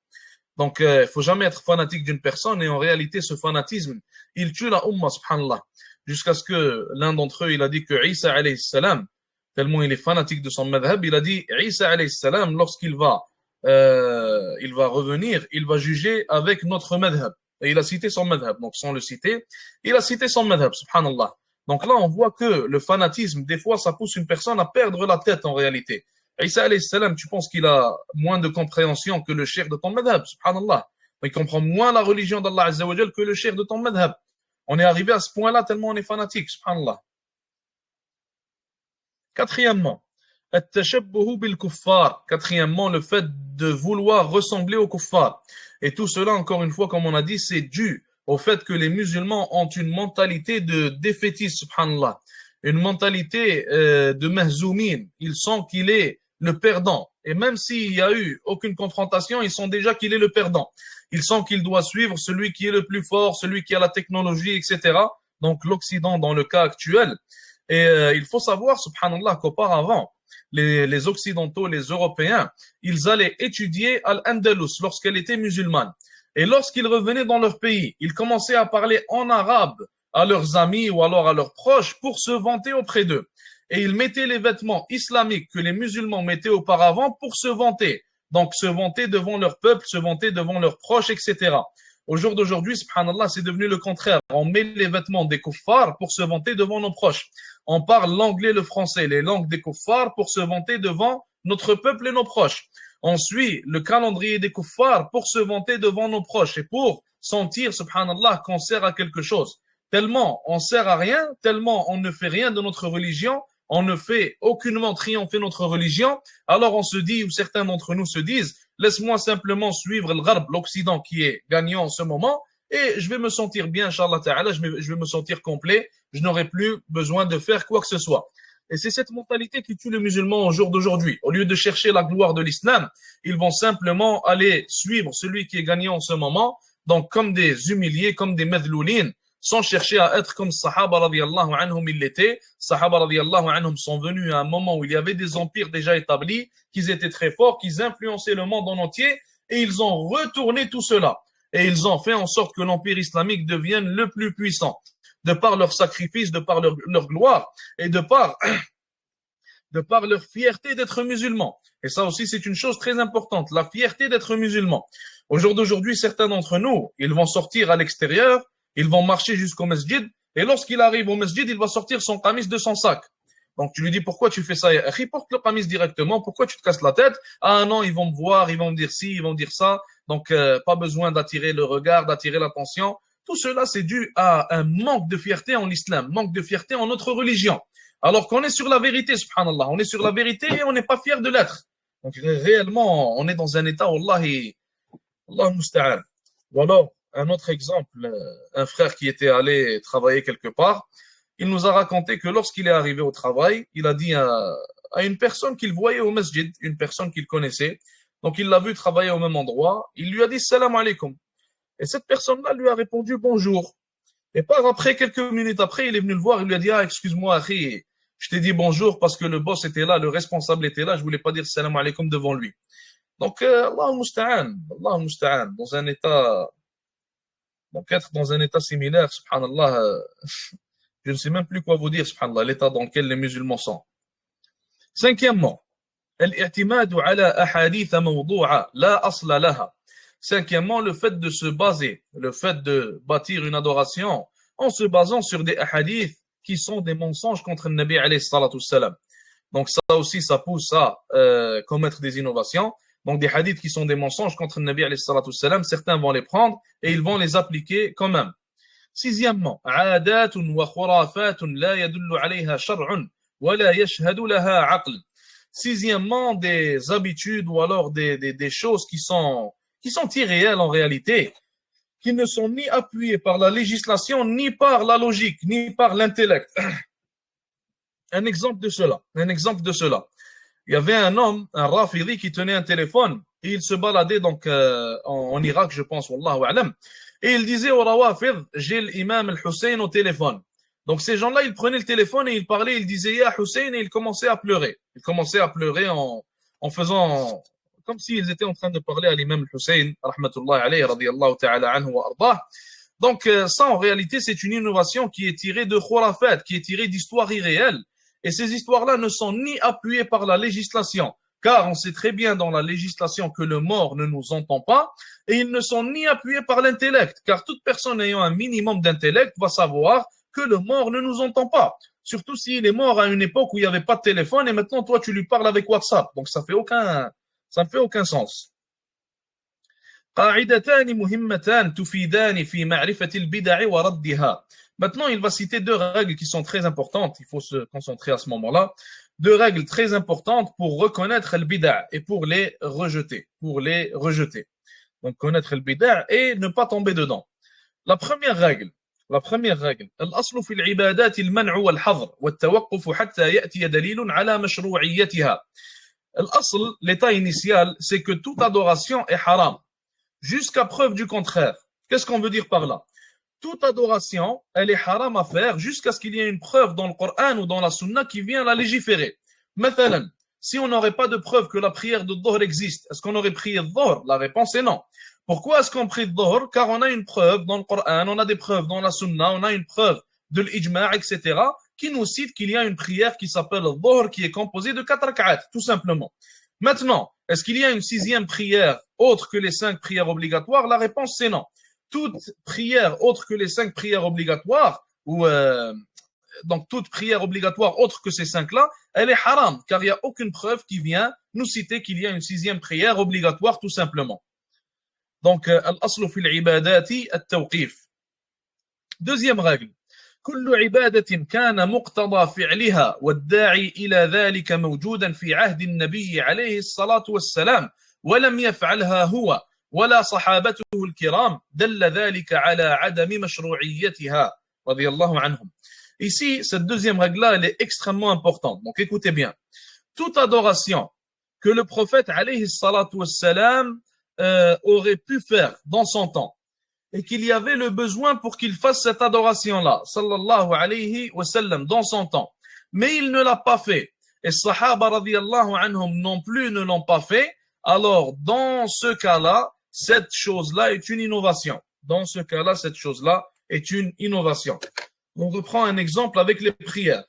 Donc, il faut jamais être fanatique d'une personne et en réalité, ce fanatisme, il tue la umma, subhanallah. Jusqu'à ce que l'un d'entre eux, il a dit que Isa alayhi salam, tellement il est fanatique de son madhab, il a dit Isa alayhi salam, lorsqu'il va, il va revenir, il va juger avec notre madhab. Et il a cité son madhab. Donc, sans le citer, il a cité son madhab, subhanallah. Donc là, on voit que le fanatisme, des fois, ça pousse une personne à perdre la tête en réalité. Isa alayhi salam, tu penses qu'il a moins de compréhension que le cheikh de ton madhab, subhanallah. Il comprend moins la religion d'Allah Azza wa Jal que le cheikh de ton madhab. On est arrivé à ce point-là tellement on est fanatique, subhanallah. Quatrièmement, Quatrièmement, le fait de vouloir ressembler aux kuffar. Et tout cela, encore une fois, comme on a dit, c'est dû au fait que les musulmans ont une mentalité de défaitiste, subhanallah. Une mentalité de mahzoumin. Ils sentent qu'il est le perdant. Et même s'il n'y a eu aucune confrontation, ils sont déjà qu'il est le perdant. Ils sentent qu'il doit suivre celui qui est le plus fort, celui qui a la technologie, etc. Donc l'Occident dans le cas actuel. Et il faut savoir, subhanallah, qu'auparavant, les Occidentaux, les Européens, ils allaient étudier Al-Andalus lorsqu'elle était musulmane. Et lorsqu'ils revenaient dans leur pays, ils commençaient à parler en arabe à leurs amis ou alors à leurs proches pour se vanter auprès d'eux. Et ils mettaient les vêtements islamiques que les musulmans mettaient auparavant pour se vanter. Donc se vanter devant leur peuple, se vanter devant leurs proches, etc. Au jour d'aujourd'hui, subhanallah, c'est devenu le contraire. On met les vêtements des kuffars pour se vanter devant nos proches. On parle l'anglais, le français, les langues des kuffars pour se vanter devant notre peuple et nos proches. On suit le calendrier des kuffars pour se vanter devant nos proches et pour sentir, subhanallah, qu'on sert à quelque chose. tellement on sert à rien, tellement on ne fait rien de notre religion, on ne fait aucunement triompher notre religion, alors on se dit, ou certains d'entre nous se disent, laisse-moi simplement suivre le Gharb, l'Occident qui est gagnant en ce moment, et je vais me sentir bien, Inch'Allah Ta'ala, je vais me sentir complet, je n'aurai plus besoin de faire quoi que ce soit. Et c'est cette mentalité qui tue le musulman au jour d'aujourd'hui. Au lieu de chercher la gloire de l'islam, ils vont simplement aller suivre celui qui est gagnant en ce moment, donc comme des humiliés, comme des medloulines, sans chercher à être comme Sahaba radiallahu anhum ils l'étaient. Sahaba radiallahu anhum sont venus à un moment où il y avait des empires déjà établis, qu'ils étaient très forts, qu'ils influençaient le monde en entier, et ils ont retourné tout cela. Et ils ont fait en sorte que l'empire islamique devienne le plus puissant, de par leur sacrifice, de par leur gloire, et de par leur fierté d'être musulmans. Et ça aussi, c'est une chose très importante, la fierté d'être musulman. Au jour d'aujourd'hui, certains d'entre nous, ils vont sortir à l'extérieur, ils vont marcher jusqu'au masjid, et lorsqu'il arrive au masjid, il va sortir son qamis de son sac. Donc tu lui dis, pourquoi tu fais ça? Il porte le qamis directement, pourquoi tu te casses la tête? Ah non, ils vont me voir, ils vont me dire ci, ils vont me dire ça. Donc pas besoin d'attirer le regard, d'attirer l'attention. Tout cela, c'est dû à un manque de fierté en l'islam, manque de fierté en notre religion. Alors qu'on est sur la vérité, subhanallah, on est sur la vérité et on n'est pas fier de l'être. Donc réellement, on est dans un état, wallahi, Allah musta'an. Ou alors, un autre exemple, un frère qui était allé travailler quelque part, il nous a raconté que lorsqu'il est arrivé au travail, il a dit à une personne qu'il voyait au masjid, une personne qu'il connaissait, donc il l'a vu travailler au même endroit, il lui a dit salam alaikum. Et cette personne-là lui a répondu bonjour. Et par après, quelques minutes après, il est venu le voir, il lui a dit, ah, excuse-moi, Akhi, je t'ai dit bonjour parce que le boss était là, le responsable était là, je voulais pas dire salam alaikum devant lui. Donc, Allah musta'an, dans un état, donc être dans un état similaire, subhanallah, je ne sais même plus quoi vous dire, subhanallah, l'état dans lequel les musulmans sont. Cinquièmement, الاعتماد على أحاديث موضوعة لا أصل لها. Cinquièmement, le fait de se baser, le fait de bâtir une adoration en se basant sur des hadiths qui sont des mensonges contre le Nabi alayhi salatu wassalam. Donc ça aussi, ça pousse à commettre des innovations. Donc des hadiths qui sont des mensonges contre le Nabi alayhi salatu wassalam, certains vont les prendre et ils vont les appliquer quand même. Sixièmement, عادات وخرافات لا يدل عليها شرع ولا يشهد لها عقل. Sixièmement, des habitudes ou alors des choses qui sont irréelles en réalité, qui ne sont ni appuyées par la législation, ni par la logique, ni par l'intellect. Un exemple de cela. Il y avait un homme, un Rafidi, qui tenait un téléphone et il se baladait donc en Irak, je pense, wallahu a'lam. Et il disait au Rawafid, j'ai l'imam al-Hussein au téléphone. Donc ces gens-là, ils prenaient le téléphone et ils parlaient, ils disaient Ya Hussein et ils commençaient à pleurer. Ils commençaient à pleurer en faisant comme s'ils étaient en train de parler à l'imam al-Hussein, rahmatullahi alayhi, radiyallahu ta'ala anhu wa ardah. Donc ça, en réalité, c'est une innovation qui est tirée de khurafat, qui est tirée d'histoires irréelles. Et ces histoires-là ne sont ni appuyées par la législation, car on sait très bien dans la législation que le mort ne nous entend pas, et ils ne sont ni appuyés par l'intellect, car toute personne ayant un minimum d'intellect va savoir que le mort ne nous entend pas. Surtout s'il est mort à une époque où il n'y avait pas de téléphone et maintenant toi tu lui parles avec WhatsApp. Donc ça ne fait aucun sens. قاعدتان مهمتان تفيدان في معرفة البدع وردها. Maintenant, il va citer deux règles qui sont très importantes. Il faut se concentrer à ce moment-là. Deux règles très importantes pour reconnaître le bid'a et pour les rejeter. Donc, connaître le bid'a et ne pas tomber dedans. La première règle, الأصل في العبادات المنع والحظر والتوقف حتى يأتي دليل على مشروعيتها. الأصل, l'état initial, c'est que toute adoration est haram, jusqu'à preuve du contraire. Qu'est-ce qu'on veut dire par là? Toute adoration, elle est haram à faire jusqu'à ce qu'il y ait une preuve dans le Coran ou dans la Sunna qui vient la légiférer. Mathalan, si on n'aurait pas de preuve que la prière de Dhuhr existe, est-ce qu'on aurait prié Dhuhr? La réponse est non. Pourquoi est-ce qu'on prie Dhuhr? Car on a une preuve dans le Coran, on a des preuves dans la Sunna, on a une preuve de l'Ijma', etc., qui nous cite qu'il y a une prière qui s'appelle Dhuhr, qui est composée de 4 rak'at, tout simplement. Maintenant, est-ce qu'il y a une sixième prière autre que les 5 prières obligatoires? La réponse c'est non. Toute prière autre que les 5 prières obligatoires, ou donc toute prière obligatoire autre que ces 5-là, elle est haram, car il n'y a aucune preuve qui vient nous citer qu'il y a une sixième prière obligatoire, tout simplement. Donc, al-aslu fil ibadati at-tawqif. Deuxième règle, كل عبادة كان مقتضى فعلها والداعي إلى ذلك موجودا في عهد النبي عليه الصلاة والسلام ولم يفعلها هو ولا صحابته الكرام دل ذلك على عدم مشروعيتها رضي الله عنهم. Ici, cette deuxième règle-là, elle est extrêmement importante. Donc écoutez bien. Toute adoration que le prophète alayhi salatu wassalam aurait pu faire dans son temps et qu'il y avait le besoin pour qu'il fasse cette adoration-là, sallallahu alayhi wa sallam, dans son temps. Mais il ne l'a pas fait. Et sahaba radiyallahu anhum non plus ne l'ont pas fait. Alors, dans ce cas-là, cette chose-là est une innovation. Dans ce cas-là, cette chose-là est une innovation. On reprend un exemple avec les prières.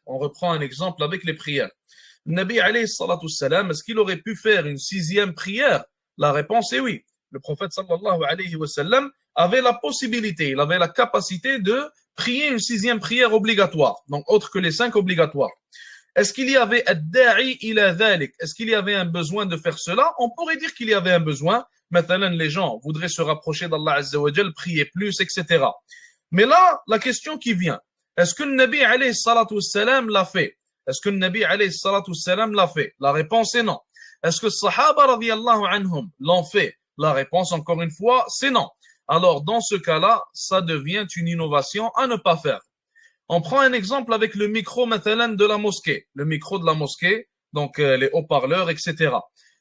Nabi alayhi salatu salam, est-ce qu'il aurait pu faire une sixième prière? La réponse est oui. Le prophète sallallahu alayhi wa sallam avait la possibilité, il avait la capacité de prier une sixième prière obligatoire, donc autre que les 5 obligatoires. Est-ce qu'il y avait ad-da'i ila dhalik? Est-ce qu'il y avait un besoin de faire cela? On pourrait dire qu'il y avait un besoin. Maintenant, les gens voudraient se rapprocher d'Allah Azza wa Jal, prier plus, etc. Mais là, la question qui vient, est-ce que le Nabi alayhi salatu salam l'a fait? Est-ce que le Nabi alayhi salatu salam l'a fait? La réponse est non. Est-ce que les Sahaba radiyallahu anhum l'ont fait? La réponse, encore une fois, c'est non. Alors, dans ce cas-là, ça devient une innovation à ne pas faire. On prend un exemple avec le micro maintenant de la mosquée. Le micro de la mosquée, donc les haut-parleurs, etc.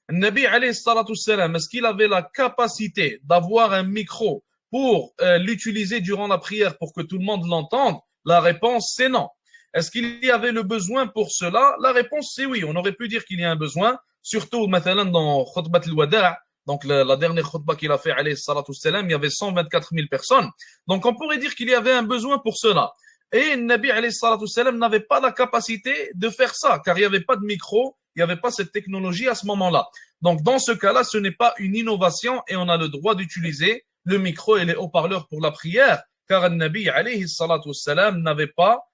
Le Nabi alayhi salatu salam, est-ce qu'il avait la capacité d'avoir un micro pour l'utiliser durant la prière pour que tout le monde l'entende? La réponse, c'est non. Est-ce qu'il y avait le besoin pour cela? La réponse, c'est oui. On aurait pu dire qu'il y a un besoin, surtout maintenant dans Khutbat al-Wada', donc la dernière khutbah qu'il a fait, alayhi salatu salam, il y avait 124 000 personnes. Donc on pourrait dire qu'il y avait un besoin pour cela. Et Nabi alayhi salatu salam n'avait pas la capacité de faire ça, car il n'y avait pas de micro, il n'y avait pas cette technologie à ce moment-là. Donc dans ce cas-là, ce n'est pas une innovation et on a le droit d'utiliser le micro et les haut-parleurs pour la prière, car Nabi alayhi salatu salam n'avait pas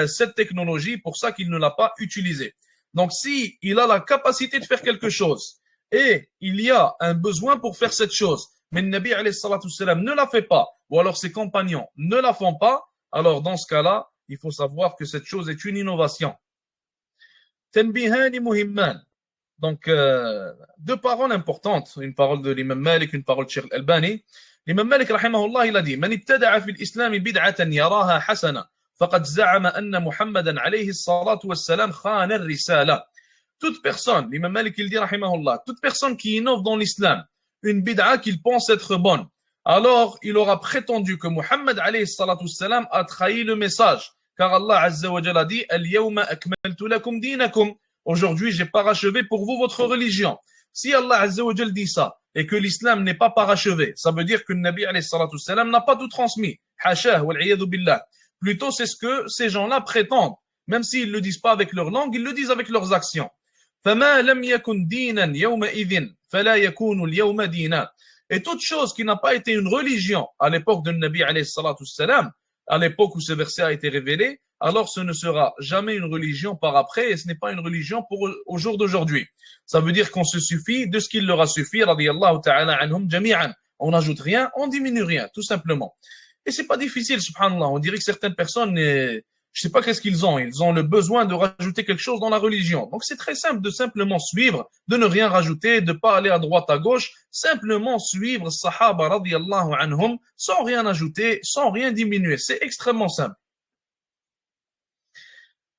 cette technologie, pour ça qu'il ne l'a pas utilisée. Donc si il a la capacité de faire quelque chose, et il y a un besoin pour faire cette chose, mais le Nabi alayhi salatu salam ne la fait pas, ou alors ses compagnons ne la font pas, alors dans ce cas-là, il faut savoir que cette chose est une innovation. Tanbihani muhimman. Donc, deux paroles importantes, une parole de l'imam Malik, une parole de Cheikh Al-Albani. L'imam Malik, rahimahullah, il a dit, Man ibtada'a fil islam bid'atan yaraha hasana, faqad za'ama anna Muhammadan alayhi salatu wassalam khana ar-risala. Toute personne, l'imam Malik il dit rahimahullah, toute personne qui innove dans l'islam, une bid'a qu'il pense être bonne, alors il aura prétendu que Muhammad alayhi salatu salam a trahi le message, car Allah azza wa jalla dit Al-yawma akmaltu lakum dinakum. Aujourd'hui, j'ai parachevé pour vous votre religion. Si Allah azza wa jalla dit ça et que l'islam n'est pas parachevé, ça veut dire que le Nabi alayhi salatu salam n'a pas tout transmis. Hashah wal iyadu billah. Plutôt c'est ce que ces gens-là prétendent, même s'ils ne le disent pas avec leur langue, ils le disent avec leurs actions. فما لم يكن دينا يومئذ فلا يكون اليوم دينا. Et toute chose qui n'a pas été une religion à l'époque de Nabi alayhi salatu salam, à l'époque où ce verset a été révélé, alors ce ne sera jamais une religion par après et ce n'est pas une religion pour au jour d'aujourd'hui. Ça veut dire qu'on se suffit de ce qu'il leur a suffi, radiyallahu ta'ala anhum jami'an. On n'ajoute rien, on diminue rien, tout simplement. Et c'est pas difficile, subhanallah. On dirait que certaines personnes, je sais pas qu'est-ce qu'ils ont. Ils ont le besoin de rajouter quelque chose dans la religion. Donc c'est très simple de simplement suivre, de ne rien rajouter, de pas aller à droite, à gauche, simplement suivre Sahaba radiyallahu anhum, sans rien ajouter, sans rien diminuer. C'est extrêmement simple.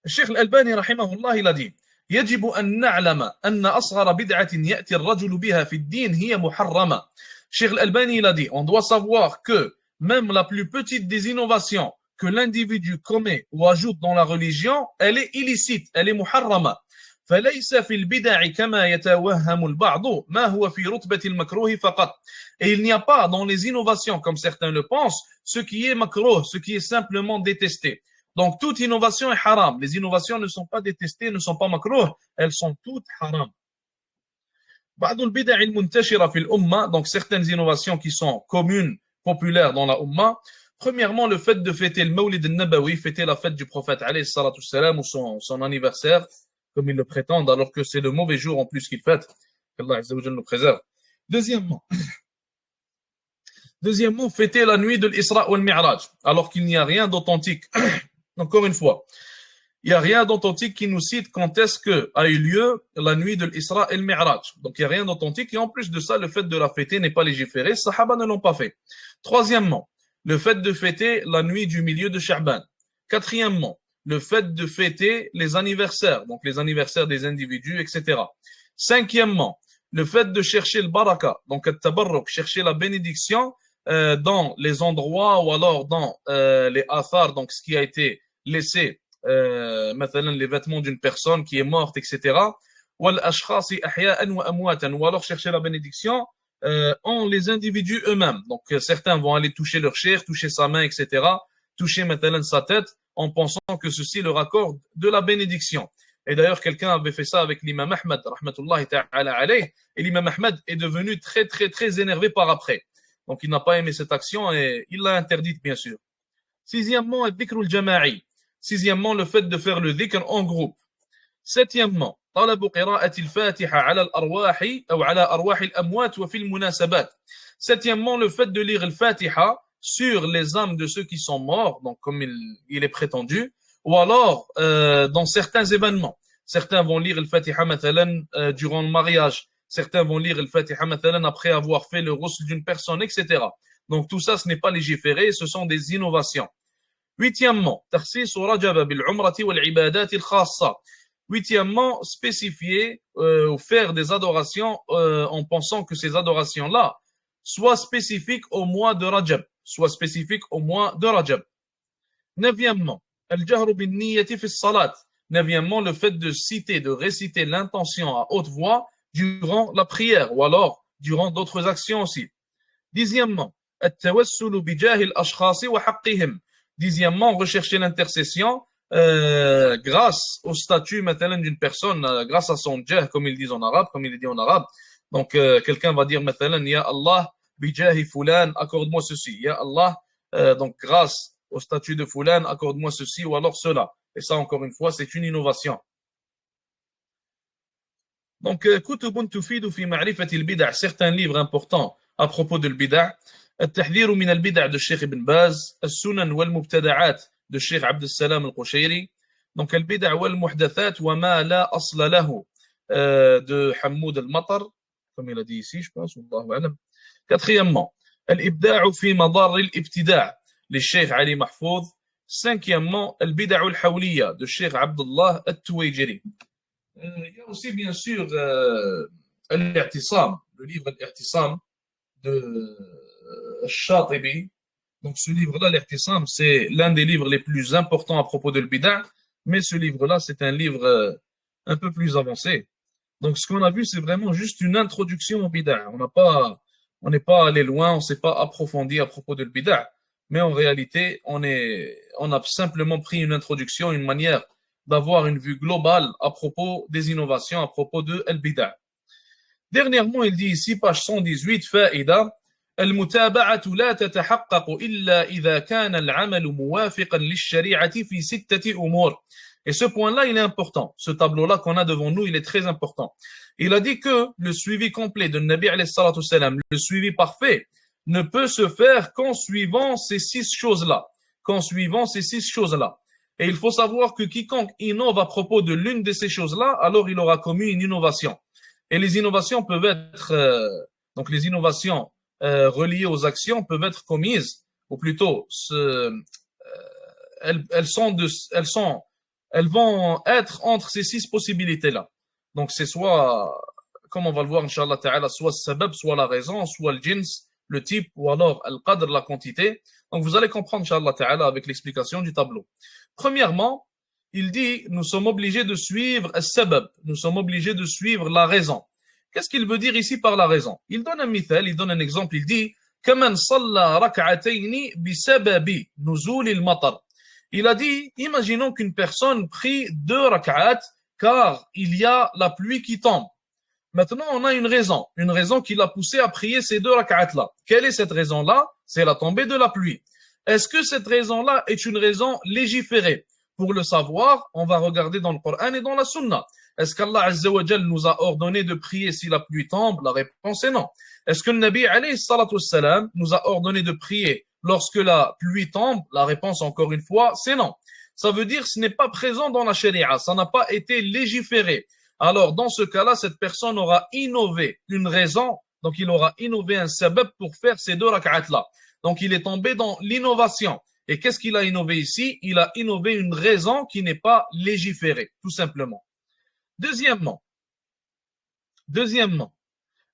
Cheikh Al-Albani rahimahullah, il a dit يجب أن نعلم أن أصغر بدعة يأتي الرجل بها في الدين هي محرمة. Cheikh Al-Albani, il a dit, on doit savoir que même la plus petite des innovations que l'individu commet ou ajoute dans la religion, elle est illicite, elle est muharrama. فليس في البدع كما يتوهم البعض ما هو في رتبة المكروه فقط. Et il n'y a pas dans les innovations, comme certains le pensent, ce qui est makruh, ce qui est simplement détesté. Donc toute innovation est haram. Les innovations ne sont pas détestées, ne sont pas makruh, elles sont toutes haram. بعض البدع المنتشرة في الأمة, donc certaines innovations qui sont communes, populaires dans la Ummah. Premièrement, le fait de fêter le Mawlid al-Nabawi, fêter la fête du prophète alayhi salatu salam ou son anniversaire, comme ils le prétendent, alors que c'est le mauvais jour en plus qu'ils fêtent. Qu'Allah azza wa jalla nous préserve. Deuxièmement, fêter la nuit de l'Isra ou le Mi'raj, alors qu'il n'y a rien d'authentique Encore une fois, il n'y a rien d'authentique qui nous cite quand est-ce que a eu lieu la nuit de l'Isra et le Mi'raj. Donc, il n'y a rien d'authentique. Et en plus de ça, le fait de la fêter n'est pas légiféré. Les Sahaba ne l'ont pas fait. Troisièmement, le fait de fêter la nuit du milieu de Sha'ban. Quatrièmement, le fait de fêter les anniversaires, donc les anniversaires des individus, etc. Cinquièmement, le fait de chercher le baraka, donc le tabarruk, chercher la bénédiction dans les endroits ou alors dans les athar, donc ce qui a été laissé, مثلا les vêtements d'une personne qui est morte, etc. والأشخاص أحياء وأمواتا, ou alors chercher la bénédiction en les individus eux-mêmes. Donc certains vont aller toucher leur chair, toucher sa main, etc. Toucher مثلا sa tête en pensant que ceci leur accorde de la bénédiction. Et d'ailleurs, quelqu'un avait fait ça avec l'imam Ahmed, rahmatullahi ta'ala alayh, et l'imam Ahmed est devenu très, très, très énervé par après. Donc, il n'a pas aimé cette action et il l'a interdite, bien sûr. Sixièmement, al-dhikr al-jama'i. Sixièmement, le fait de faire le dhikr en groupe. Septièmement, طلب قراءة الفاتحة على الأرواح أو على أرواح الأموات وفي المناسبات. Septièmement, le fait de lire le Fatiha sur les âmes de ceux qui sont morts, donc comme il est prétendu, ou alors dans certains événements. Certains vont lire le Fatiha durant le mariage, certains vont lire le Fatiha après avoir fait le ghusl d'une personne, etc. Donc tout ça, ce n'est pas légiféré, ce sont des innovations. Huitièmement, تخصيص رجب بالعمرة والعبادات الخاصة. Huitièmement, spécifier ou faire des adorations en pensant que ces adorations-là soient spécifiques au mois de Rajab, soient spécifiques au mois de Rajab. Neuvièmement, al-jahru bin niyyati fi salat. Neuvièmement, le fait de citer, de réciter l'intention à haute voix durant la prière ou alors durant d'autres actions aussi. Dixièmement, at-tawassulu bi jahi al-ashkhas wa haqqihim. Dixièmement, rechercher l'intercession grâce au statut maintenant d'une personne, grâce à son jah, comme ils disent en arabe, comme il est dit en arabe. Donc, quelqu'un va dire maintenant, Ya Allah, bijahi fulan, accorde-moi ceci. Ya Allah, donc grâce au statut de fulan, accorde-moi ceci ou alors cela. Et ça, encore une fois, c'est une innovation. Donc, كتب تفيد في معرفة البدع, certains livres importants à propos de البدع. التحذير من البدع de Cheikh Ibn Baz, السنن والمبتدعات de Cheikh Abd Salam al-Qushayri. Donc, البدع والمحدثات وما لا أصل له de Hamoud al-Matar, comme il a dit ici, je pense, والله أعلم. Quatrièmement, الإبداع في مضار الابتداع de Cheikh Ali Mahfouz. Cinquièmement, البدع الحولية de Cheikh Abdullah al-Tuwayjiri. Il y a aussi, bien sûr, Al-I'tisam, le livre Al-I'tisam de Shatibi. Donc, ce livre-là, L'Ihtisam, c'est l'un des livres les plus importants à propos de l'Bida', mais ce livre-là, c'est un livre un peu plus avancé. Donc, ce qu'on a vu, c'est vraiment juste une introduction au Bida'. On n'est pas allé loin, on ne s'est pas approfondi à propos de l'Bida', mais en réalité, on a simplement pris une introduction, une manière d'avoir une vue globale à propos des innovations, à propos de l'Bida'. Dernièrement, il dit ici, page 118, Fa'ida, المتابعة لا تتحقق إلا إذا كان العمل موافقا للشريعة في ستة أمور. Et ce point-là, il est important. Ce tableau-là qu'on a devant nous, il est très important. Il a dit que le suivi complet de Nabi alayhi salatu salam, le suivi parfait, ne peut se faire qu'en suivant ces six choses-là. Qu'en suivant ces six choses-là. Et il faut savoir que quiconque innove à propos de l'une de ces choses-là, alors il aura commis une innovation. Et les innovations peuvent être, donc les innovations reliées aux actions peuvent être commises, ou plutôt, elles vont être entre ces six possibilités-là. Donc c'est soit, comme on va le voir, Inch'Allah Ta'ala, soit le sabab, soit la raison, soit le jins, le type, ou alors al-qadr, la quantité. Donc vous allez comprendre, Inch'Allah Ta'ala, avec l'explication du tableau. Premièrement, il dit, nous sommes obligés de suivre al-sabab, nous sommes obligés de suivre la raison. Qu'est-ce qu'il veut dire ici par la raison? Il donne un mithal, il donne un exemple, il dit كَمَنْ صَلَّى رَكْعَتَيْنِ بِسَبَبِ نُزُولِ الْمَطَرِ. Il a dit, imaginons qu'une personne prie 2 rak'at car il y a la pluie qui tombe. Maintenant, on a une raison qui l'a poussé à prier ces 2 rak'at-là. Quelle est cette raison-là? C'est la tombée de la pluie. Est-ce que cette raison-là est une raison légiférée? Pour le savoir, on va regarder dans le Coran et dans la Sunna. Est-ce qu'Allah Azza wa Jal nous a ordonné de prier si la pluie tombe? La réponse est non. Est-ce que le Nabi alayhi salatu wassalam nous a ordonné de prier lorsque la pluie tombe? La réponse, encore une fois, c'est non. ça veut dire que ce n'est pas présent dans la sharia, ça n'a pas été légiféré. Alors, dans ce cas-là, cette personne aura innové une raison, donc il aura innové un sabab pour faire ces 2 rak'at-là. Donc, il est tombé dans l'innovation. Et qu'est-ce qu'il a innové ici? Il a innové une raison qui n'est pas légiférée, tout simplement. Deuxièmement,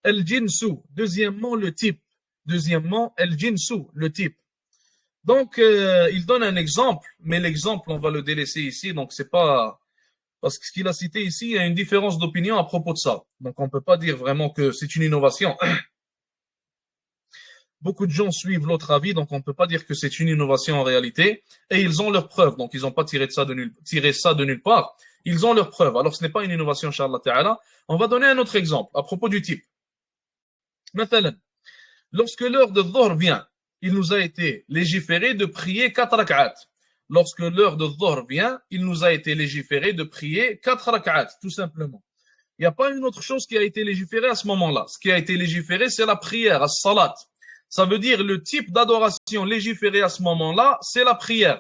el-jinsu, deuxièmement, le type. Deuxièmement, el-jinsu, le type. Donc, il donne un exemple, mais l'exemple, on va le délaisser ici, donc c'est pas... Parce que ce qu'il a cité ici, il y a une différence d'opinion à propos de ça. Donc, on ne peut pas dire vraiment que c'est une innovation. Beaucoup de gens suivent l'autre avis, donc on ne peut pas dire que c'est une innovation en réalité. Et ils ont leurs preuves, donc ils n'ont pas tiré ça de nulle part. Ils ont leurs preuves. Alors, ce n'est pas une innovation, Inch'Allah Ta'ala. On va donner un autre exemple à propos du type. Mathalan, lorsque l'heure de Dhuhr vient, il nous a été légiféré de prier 4 rak'at. Lorsque l'heure de Dhuhr vient, il nous a été légiféré de prier 4 rak'at, tout simplement. Il n'y a pas une autre chose qui a été légiférée à ce moment-là. Ce qui a été légiféré, c'est la prière, as-salat. Ça veut dire le type d'adoration légiféré à ce moment-là, c'est la prière.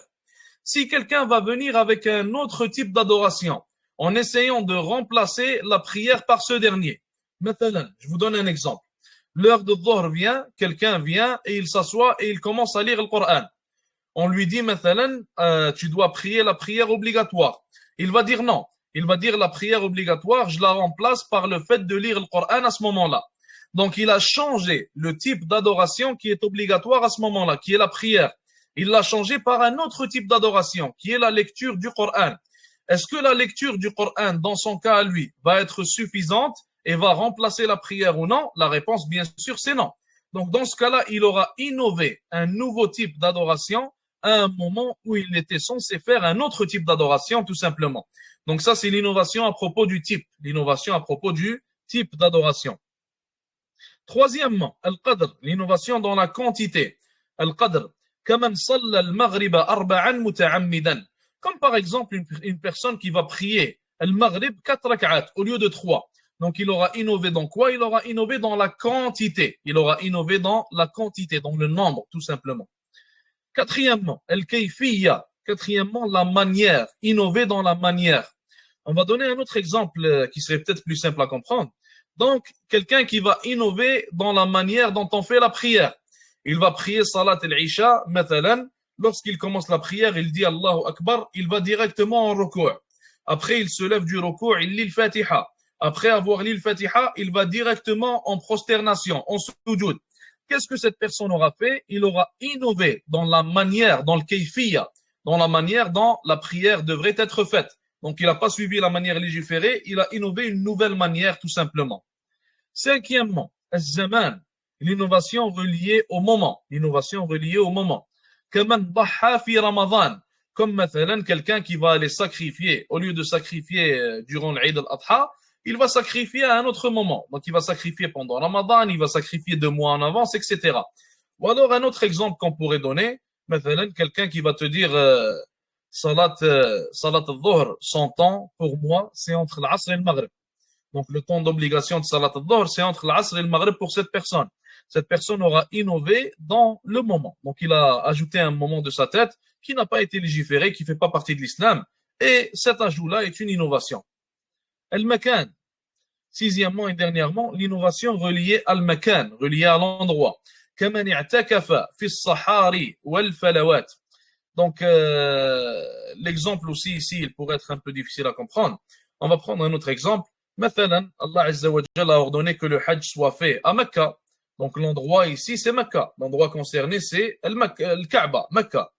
Si quelqu'un va venir avec un autre type d'adoration, en essayant de remplacer la prière par ce dernier. Maintenant, je vous donne un exemple. L'heure de Dhuhr vient, quelqu'un vient et il s'assoit et il commence à lire le Coran. On lui dit maintenant, tu dois prier la prière obligatoire. Il va dire non. Il va dire la prière obligatoire, je la remplace par le fait de lire le Coran à ce moment-là. Donc, il a changé le type d'adoration qui est obligatoire à ce moment-là, qui est la prière. Il l'a changé par un autre type d'adoration, qui est la lecture du Coran. Est-ce que la lecture du Coran, dans son cas à lui, va être suffisante et va remplacer la prière ou non? La réponse, bien sûr, c'est non. Donc, dans ce cas-là, il aura innové un nouveau type d'adoration à un moment où il était censé faire un autre type d'adoration, tout simplement. Donc, ça, c'est l'innovation à propos du type. L'innovation à propos du type d'adoration. Troisièmement, al-qadr, l'innovation dans la quantité. Al-qadr, kaman salla al-maghriba arba'an muta'ammidan. Comme par exemple une personne qui va prier al-maghrib 4 rak'at au lieu de 3. Donc il aura innové dans quoi? Il aura innové dans la quantité. Il aura innové dans la quantité, dans le nombre, tout simplement. Quatrièmement, al-kayfiyya. Quatrièmement, la manière. Innover dans la manière. On va donner un autre exemple qui serait peut-être plus simple à comprendre. Donc, quelqu'un qui va innover dans la manière dont on fait la prière. Il va prier Salat al-Isha, mathalan. Lorsqu'il commence la prière, il dit Allahu Akbar, il va directement en ruku'. Après, il se lève du ruku', il lit le Fatiha. Après avoir lu le Fatiha, il va directement en prosternation, en sujoud. Qu'est-ce que cette personne aura fait? Il aura innové dans la manière, dans le kayfiyya, dans la manière dont la prière devrait être faite. Donc, il n'a pas suivi la manière légiférée, il a innové une nouvelle manière, tout simplement. Cinquièmement, az-zaman, l'innovation reliée au moment. L'innovation reliée au moment. Kaman dhaha fi Ramadan. Comme mathalan, quelqu'un qui va aller sacrifier, au lieu de sacrifier durant l'Eid al-Adha, il va sacrifier à un autre moment. Donc, il va sacrifier pendant Ramadan, il va sacrifier 2 mois en avance, etc. Ou alors, un autre exemple qu'on pourrait donner, mathalan, quelqu'un qui va te dire Salat al-Dhuhr, son temps, pour moi, c'est entre l'Asr et le Maghrib. Donc, le temps d'obligation de Salat al-Dhuhr, c'est entre l'Asr et le Maghrib pour cette personne. Cette personne aura innové dans le moment. Donc, il a ajouté un moment de sa tête qui n'a pas été légiféré, qui ne fait pas partie de l'islam. Et cet ajout-là est une innovation. Al-Makan. Sixièmement et dernièrement, l'innovation reliée al-Makan, reliée à l'endroit. كمن اعتكف في الصحاري والفلوات. Donc, l'exemple aussi ici, il pourrait être un peu difficile à comprendre. On va prendre un autre exemple. Mathalan, Allah Azza wa Jalla a ordonné que le Hajj soit fait à Mecca. Donc, l'endroit ici, c'est Mecca. L'endroit concerné, c'est le Kaaba, Mecca.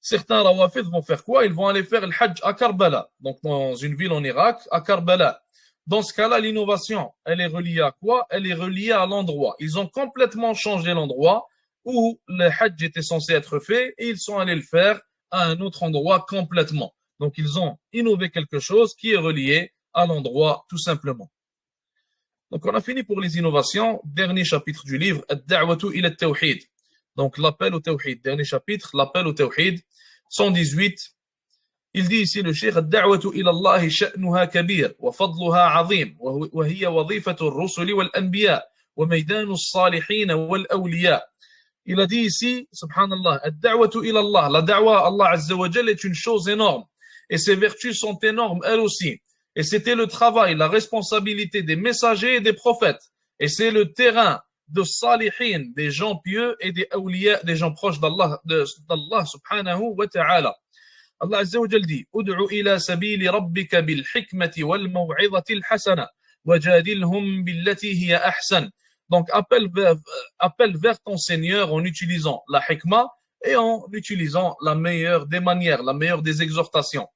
Certains rawafid vont faire quoi? Ils vont aller faire le Hajj à Karbala. Donc, dans une ville en Irak, à Karbala. Dans ce cas-là, l'innovation, elle est reliée à quoi? Elle est reliée à l'endroit. Ils ont complètement changé l'endroit où le Hajj était censé être fait et ils sont allés le faire à un autre endroit complètement. Donc, ils ont innové quelque chose qui est relié à l'endroit, tout simplement. Donc, on a fini pour les innovations. Dernier chapitre du livre, Ad-Da'watu ila al-Tawhid. Donc, l'appel au Tawhid. Dernier chapitre, l'appel au Tawhid. 118. Il dit ici le cheikh, Ad-Da'watu ila Allah sha'nuha kabir, wa fadluha azim, wa hiya wadhifatu ar-rusuli wal-anbiya, wa maydanu as-salihin wal-awliya. Il a dit ici, subhanallah, ad-da'watu ila Allah, la da'wa à Allah Azza wa Jal est une chose énorme. Et ses vertus sont énormes, elles aussi. Et c'était le travail, la responsabilité des messagers et des prophètes. Et c'est le terrain de salihin, des gens pieux et des awliya, des gens proches d'Allah subhanahu wa ta'ala. Allah Azza wa Jal dit, Ud'u ila sabili rabbika bil hikmati wal maw'izati al hasana, wajadilhum billati hiya ahsan. Donc, appelle vers ton Seigneur en utilisant la hikmah et en utilisant la meilleure des manières, la meilleure des exhortations.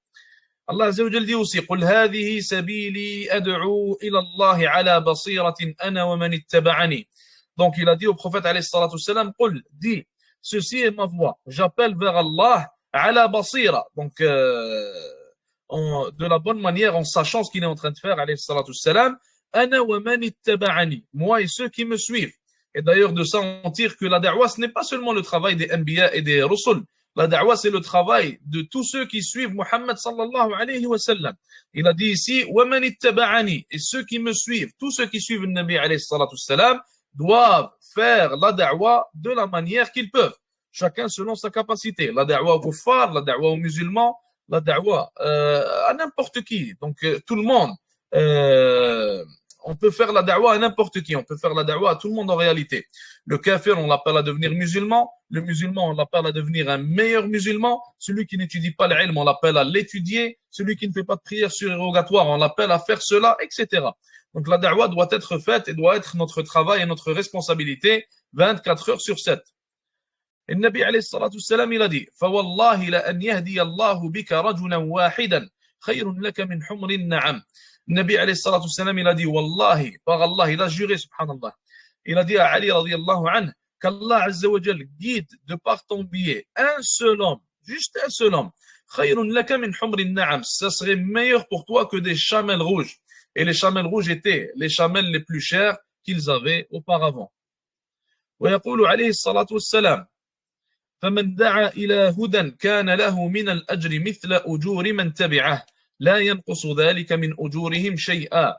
Allah Azza wa Jal dit aussi, قُلْ هَذِهِ سَبِيلِي أَدْعُو إِلَى اللَّهِ عَلَى بَصِيرَةٍ أَنَا وَمَنِ اتَّبَعَنِي. Donc, il a dit au prophète, alayhi salatu wassalam, قُلْ, dis, ceci est ma voix, j'appelle vers Allah, ala basira, donc de la bonne manière, en sachant ce qu'il est en train de faire, alayhi salatu wassalam, ana wa man ittaba'ani, moi et ceux qui me suivent. Et d'ailleurs, de ça, on tire que la da'wa, ce n'est pas seulement le travail des anbiya et des rusul. La da'wa, c'est le travail de tous ceux qui suivent Muhammad sallallahu alayhi wa sallam. Il a dit ici, wa man ittaba'ani, et ceux qui me suivent, tous ceux qui suivent le Nabi alayhi salatu wassalam, doivent faire la da'wa de la manière qu'ils peuvent. Chacun selon sa capacité. La da'wa aux kuffars, la da'wa aux musulmans, la da'wa à n'importe qui. Donc, tout le monde. On peut faire la da'wa à n'importe qui. On peut faire la da'wa à tout le monde en réalité. Le kafir, on l'appelle à devenir musulman. Le musulman, on l'appelle à devenir un meilleur musulman. Celui qui n'étudie pas l'ilm, on l'appelle à l'étudier. Celui qui ne fait pas de prière surrogatoire, on l'appelle à faire cela, etc. Donc la da'wa doit être faite et doit être notre travail et notre responsabilité 24 heures sur 7. Et le Nabi alayhi salatu wassalam, il a dit, فَوَاللَّهِ لَأَنْ يَهْدِيَ اللَّهُ بِكَ رَجُلًا وَاحِدًا خَيْرٌ لَكَ مِنْ حُمْرِ النَّعَمِ. Le Nabi alayhi salatu wassalam, il a dit, Wallahi, par Allah, il a juré, subhanallah. Il a dit à Ali radiyallahu anhu, qu'Allah azza wa jal guide de par ton biais un seul homme, juste un seul homme. خَيْرٌ لَكَ مِنْ حُمْرِ النَّعَمِ. Ça serait meilleur pour toi que des chamelles rouges. Et les chamelles rouges étaient les chamelles les plus chères qu'ils avaient auparavant. ويقول عليه الصلاة والسلام فمن دعا إلى هدى كان له من الأجر مثل أجور من تبعه لا ينقص ذلك من أجورهم شيئا.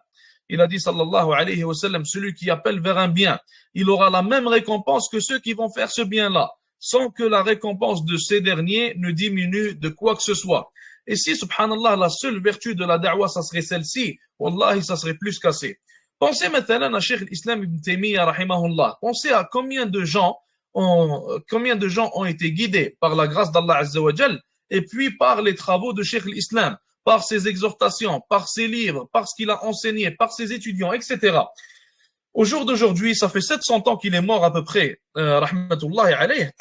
Il a dit sallallahu alayhi wa sallam, celui qui appelle vers un bien, il aura la même récompense que ceux qui vont faire ce bien-là, sans que la récompense de ces derniers ne diminue de quoi que ce soit. Et si, subhanallah, la seule vertu de la da'wa, ça serait celle-ci, wallahi, ça serait plus qu'assez. Pensez maintenant à Cheikh l'Islam ibn Taymiyyah, rahimahullah. Pensez à combien de gens ont été guidés par la grâce d'Allah Azza wa Jal, et puis par les travaux de Cheikh l'Islam, par ses exhortations, par ses livres, par ce qu'il a enseigné, par ses étudiants, etc. Au jour d'aujourd'hui, ça fait 700 ans qu'il est mort à peu près, rahmatullahi alayh.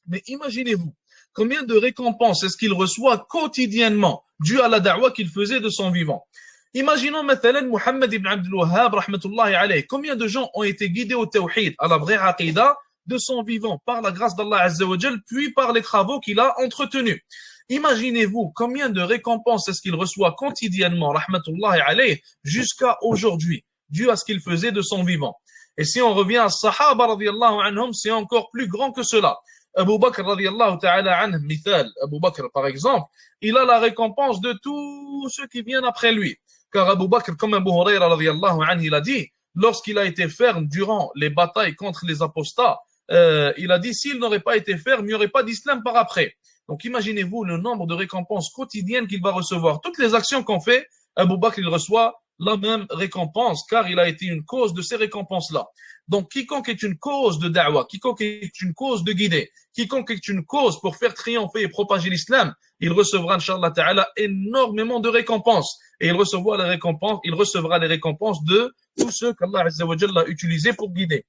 Mais imaginez-vous, combien de récompenses est-ce qu'il reçoit quotidiennement dû à la da'wa qu'il faisait de son vivant. Imaginons maintenant Muhammad ibn Abdul Wahhab, rahmatullahi alayh. Combien de gens ont été guidés au tawhid, à la vraie aqidah, de son vivant, par la grâce d'Allah Azza wa Jal, puis par les travaux qu'il a entretenus. Imaginez-vous combien de récompenses est-ce qu'il reçoit quotidiennement, rahmatullahi alayh, jusqu'à aujourd'hui, dû à ce qu'il faisait de son vivant. Et si on revient à Sahaba radiyallahu anhum, c'est encore plus grand que cela. Abu Bakr radiyallahu ta'ala anhu, mithal, Abu Bakr par exemple, il a la récompense de tous ceux qui viennent après lui. Car Abu Bakr, comme Abu Hurayra radiyallahu anhu, il a dit, lorsqu'il a été ferme durant les batailles contre les apostats, il a dit, s'il n'aurait pas été ferme, il n'y aurait pas d'islam par après. Donc imaginez-vous le nombre de récompenses quotidiennes qu'il va recevoir. Toutes les actions qu'on fait, Abu Bakr, il reçoit la même récompense, car il a été une cause de ces récompenses-là. Donc quiconque est une cause de da'wah, quiconque est une cause de guider, quiconque est une cause pour faire triompher et propager l'islam, il recevra, inchallah ta'ala, énormément de récompenses. Et il recevra les récompenses de tous ceux qu'Allah Azza wa Jalla a utilisés pour guider.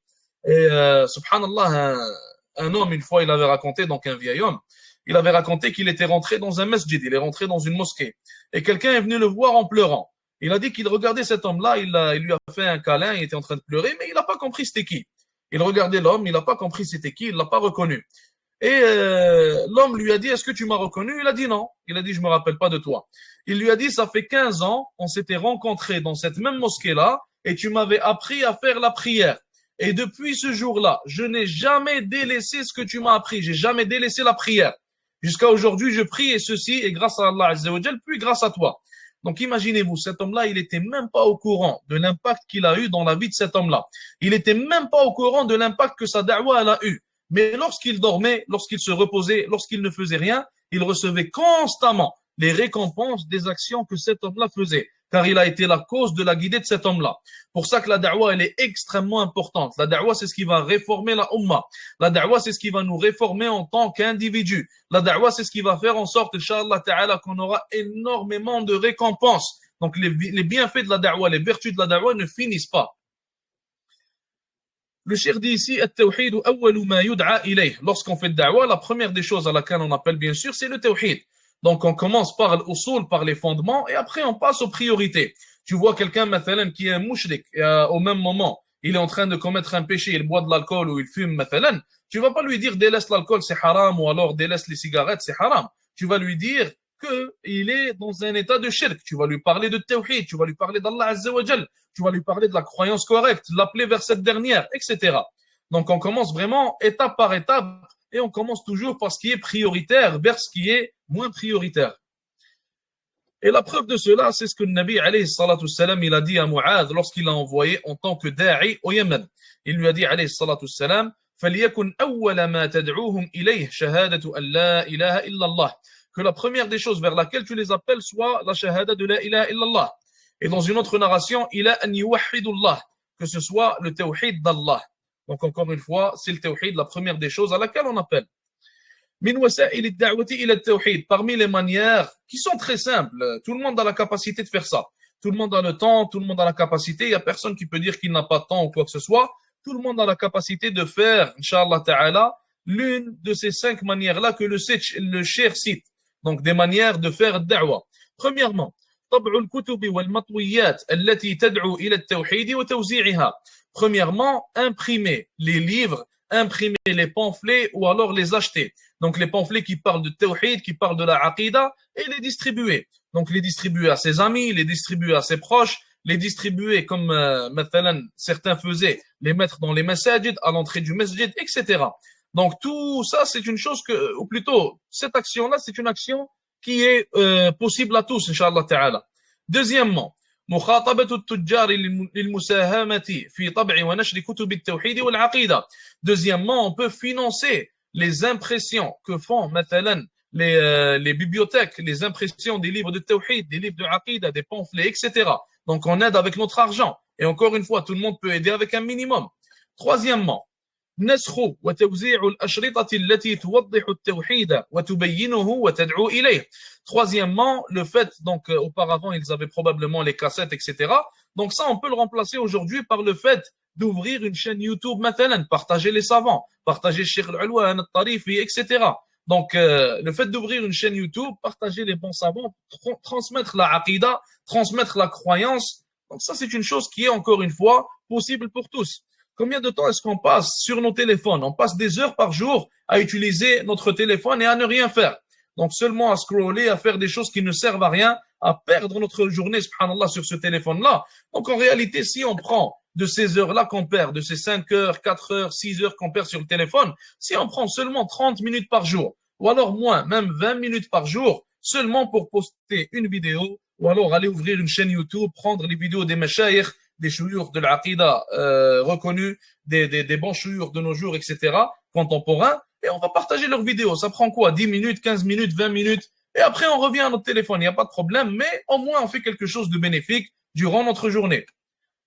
Et subhanallah, un homme, une fois, il avait raconté, donc un vieil homme, il avait raconté qu'il était rentré dans un masjid, il est rentré dans une mosquée. Et quelqu'un est venu le voir en pleurant. Il a dit qu'il regardait cet homme-là, il lui a fait un câlin, il était en train de pleurer, mais il n'a pas compris c'était qui. Il regardait l'homme, il n'a pas compris c'était qui, il l'a pas reconnu. Et l'homme lui a dit, est-ce que tu m'as reconnu? Il a dit non. Il a dit, je me rappelle pas de toi. Il lui a dit, ça fait 15 ans, on s'était rencontrés dans cette même mosquée-là, et tu m'avais appris à faire la prière. Et depuis ce jour-là, je n'ai jamais délaissé ce que tu m'as appris, j'ai jamais délaissé la prière. Jusqu'à aujourd'hui, je prie et ceci est grâce à Allah Azza wa Jal, puis grâce à toi. Donc imaginez-vous, cet homme-là, il était même pas au courant de l'impact qu'il a eu dans la vie de cet homme-là. Il était même pas au courant de l'impact que sa da'wa elle a eu. Mais lorsqu'il dormait, lorsqu'il se reposait, lorsqu'il ne faisait rien, il recevait constamment les récompenses des actions que cet homme-là faisait, car il a été la cause de la guidée de cet homme-là. Pour ça que la da'wah, elle est extrêmement importante. La da'wah, c'est ce qui va réformer la ummah. La da'wah, c'est ce qui va nous réformer en tant qu'individu. La da'wah, c'est ce qui va faire en sorte, Inch'Allah Ta'ala, qu'on aura énormément de récompenses. Donc, les bienfaits de la da'wah, les vertus de la da'wah ne finissent pas. Le cheikh dit ici, lorsqu'on fait le da'wah, la première des choses à laquelle on appelle bien sûr, c'est le tawhid. Donc on commence par l'usul, par les fondements, et après on passe aux priorités. Tu vois quelqu'un, mathalan, qui est un mushrik, et au même moment, il est en train de commettre un péché, il boit de l'alcool ou il fume, mathalan, tu vas pas lui dire délaisse l'alcool, c'est haram, ou alors délaisse les cigarettes, c'est haram. Tu vas lui dire qu'il est dans un état de shirk. Tu vas lui parler de tawhid, tu vas lui parler d'Allah Azza wa Jal, tu vas lui parler de la croyance correcte, l'appeler vers cette dernière, etc. Donc on commence vraiment étape par étape et on commence toujours par ce qui est prioritaire vers ce qui est moins prioritaire. Et la preuve de cela, c'est ce que le Nabi alayhi salatu salam, il a dit à Mu'adh lorsqu'il l'a envoyé en tant que da'i au Yémen. Il lui a dit alayhi salatu salam, فَلْيَكُنْ أَوَّلَ مَا تَدْعُوهُمْ إِلَيْهِ شَهَادَةُ أَنْ لَا إِلَهَ إِلَّا اللَّهِ. Que la première des choses vers laquelle tu les appelles soit la shahada de la ilaha illallah. Et dans une autre narration, ila an yuwahhidullah, que ce soit le tawhid d'Allah. Donc encore une fois, c'est le tawhid, la première des choses à laquelle on appelle. Min wasa'il ad-da'wati ila at-tawhid, parmi les manières qui sont très simples, tout le monde a la capacité de faire ça. Tout le monde a le temps, tout le monde a la capacité, il n'y a personne qui peut dire qu'il n'a pas de temps ou quoi que ce soit. Tout le monde a la capacité de faire, Inch'Allah Ta'ala, l'une de ces 5 manières-là que le cheikh cite. Donc des manières de faire da'wah. Premièrement, طبع الكتب والمطويات التي تدعو إلى التوحيد وتوزيعها. Premièrement, imprimer les livres, imprimer les pamphlets ou alors les acheter. Donc les pamphlets qui parlent de tawhid, qui parlent de la aqida et les distribuer. Donc les distribuer à ses amis, les distribuer à ses proches, les distribuer comme certains faisaient, les mettre dans les masajid, à l'entrée du masjid, etc. Donc tout ça, c'est une chose que, ou plutôt, cette action-là, c'est une action qui est possible à tous, Inch'Allah Ta'ala. Deuxièmement, مخاطبة التجار للمساهمة في طبع ونشر كتب التوحيد والعقيدة. Deuxièmement, on peut financer les impressions que font مثلا les bibliothèques, les impressions des livres de tawhid, des livres de aqida, des pamphlets, etc. Donc on aide avec notre argent. Et encore une fois, tout le monde peut aider avec un minimum. Troisièmement, نسخ وتوزيع الأشرطة التي توضح التوحيد وتبينه وتدعو إليه. Troisièmement, le fait, donc auparavant ils avaient probablement les cassettes, etc. Donc ça, on peut le remplacer aujourd'hui par le fait d'ouvrir une chaîne YouTube maintenant, partager les savants, partager Cheikh Al-Ulwan, Al-Tarifi, etc. Donc le fait d'ouvrir une chaîne YouTube, partager les bons savants, transmettre la aqida, transmettre la croyance. Donc ça, c'est une chose qui est encore une fois possible pour tous. Combien de temps est-ce qu'on passe sur nos téléphones? On passe des heures par jour à utiliser notre téléphone et à ne rien faire. Donc seulement à scroller, à faire des choses qui ne servent à rien, à perdre notre journée, subhanallah, sur ce téléphone-là. Donc en réalité, si on prend de ces heures-là qu'on perd, de ces 5 heures, 4 heures, 6 heures qu'on perd sur le téléphone, si on prend seulement 30 minutes par jour, ou alors moins, même 20 minutes par jour, seulement pour poster une vidéo, ou alors aller ouvrir une chaîne YouTube, prendre les vidéos des mashayikh, des chouyours de l'aqida reconnus, des bons chouyours de nos jours, etc., contemporains, et on va partager leurs vidéos. Ça prend quoi? 10 minutes, 15 minutes, 20 minutes, et après on revient à notre téléphone. Il n'y a pas de problème, mais au moins on fait quelque chose de bénéfique durant notre journée.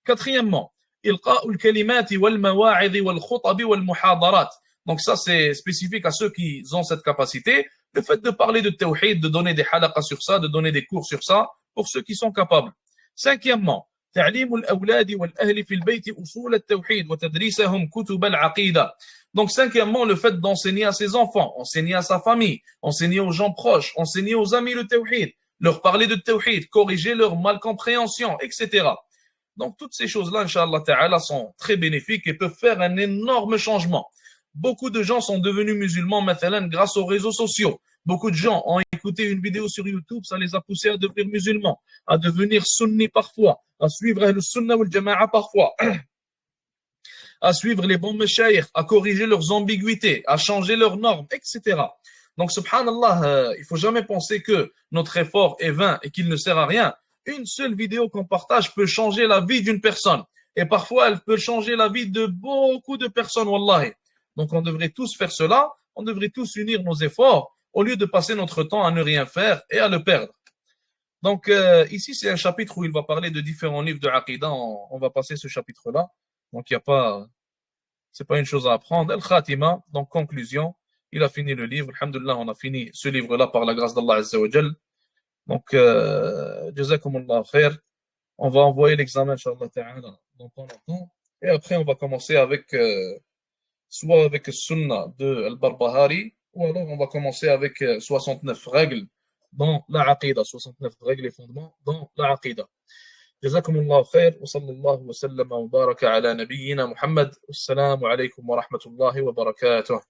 Quatrièmement, إلقاء الكلمات والمواعظ والخطب والمحاضرات. Donc ça, c'est spécifique à ceux qui ont cette capacité. Le fait de parler de tawhid, de donner des halaqas sur ça, de donner des cours sur ça, pour ceux qui sont capables. Cinquièmement, تعليم الأولاد والأهل في البيت أصول التوحيد وتدريسهم كتب العقيدة. Donc cinquièmement, le fait d'enseigner à ses enfants, enseigner à sa famille, enseigner aux gens proches, enseigner aux amis le tawhid, leur parler de tawhid, corriger leur malcompréhension, etc. Donc toutes ces choses-là, Inch'Allah Ta'ala, sont très bénéfiques et peuvent faire un énorme changement. Beaucoup de gens sont devenus musulmans maintenant grâce aux réseaux sociaux. Beaucoup de gens ont écouté une vidéo sur YouTube, ça les a poussés à devenir musulmans, à devenir sunnis parfois, à suivre le sunnah ou le jama'a parfois, à suivre les bons mashayikh, à corriger leurs ambiguïtés, à changer leurs normes, etc. Donc, subhanallah, il faut jamais penser que notre effort est vain et qu'il ne sert à rien. Une seule vidéo qu'on partage peut changer la vie d'une personne. Et parfois, elle peut changer la vie de beaucoup de personnes, wallahi. Donc on devrait tous faire cela, on devrait tous unir nos efforts au lieu de passer notre temps à ne rien faire et à le perdre. Donc ici c'est un chapitre où il va parler de différents livres de Aqidah, on va passer ce chapitre-là. Donc il n'y a pas, c'est pas une chose à apprendre. Al-Khatima, donc conclusion, il a fini le livre. Alhamdulillah, on a fini ce livre-là par la grâce d'Allah Azza wa Jal. Donc, jazakumullah khair. On va envoyer l'examen, Inch'Allah Ta'ala, dans pas longtemps. Et après, on va commencer avec, soit avec le Sunnah de Al-Barbahari, ou alors on va commencer avec 69 règles dans la Aqidah, 69 règles et fondements dans la Aqidah. جزاكم الله خير وصلى الله وسلم وبارك على نبينا محمد والسلام عليكم ورحمة الله وبركاته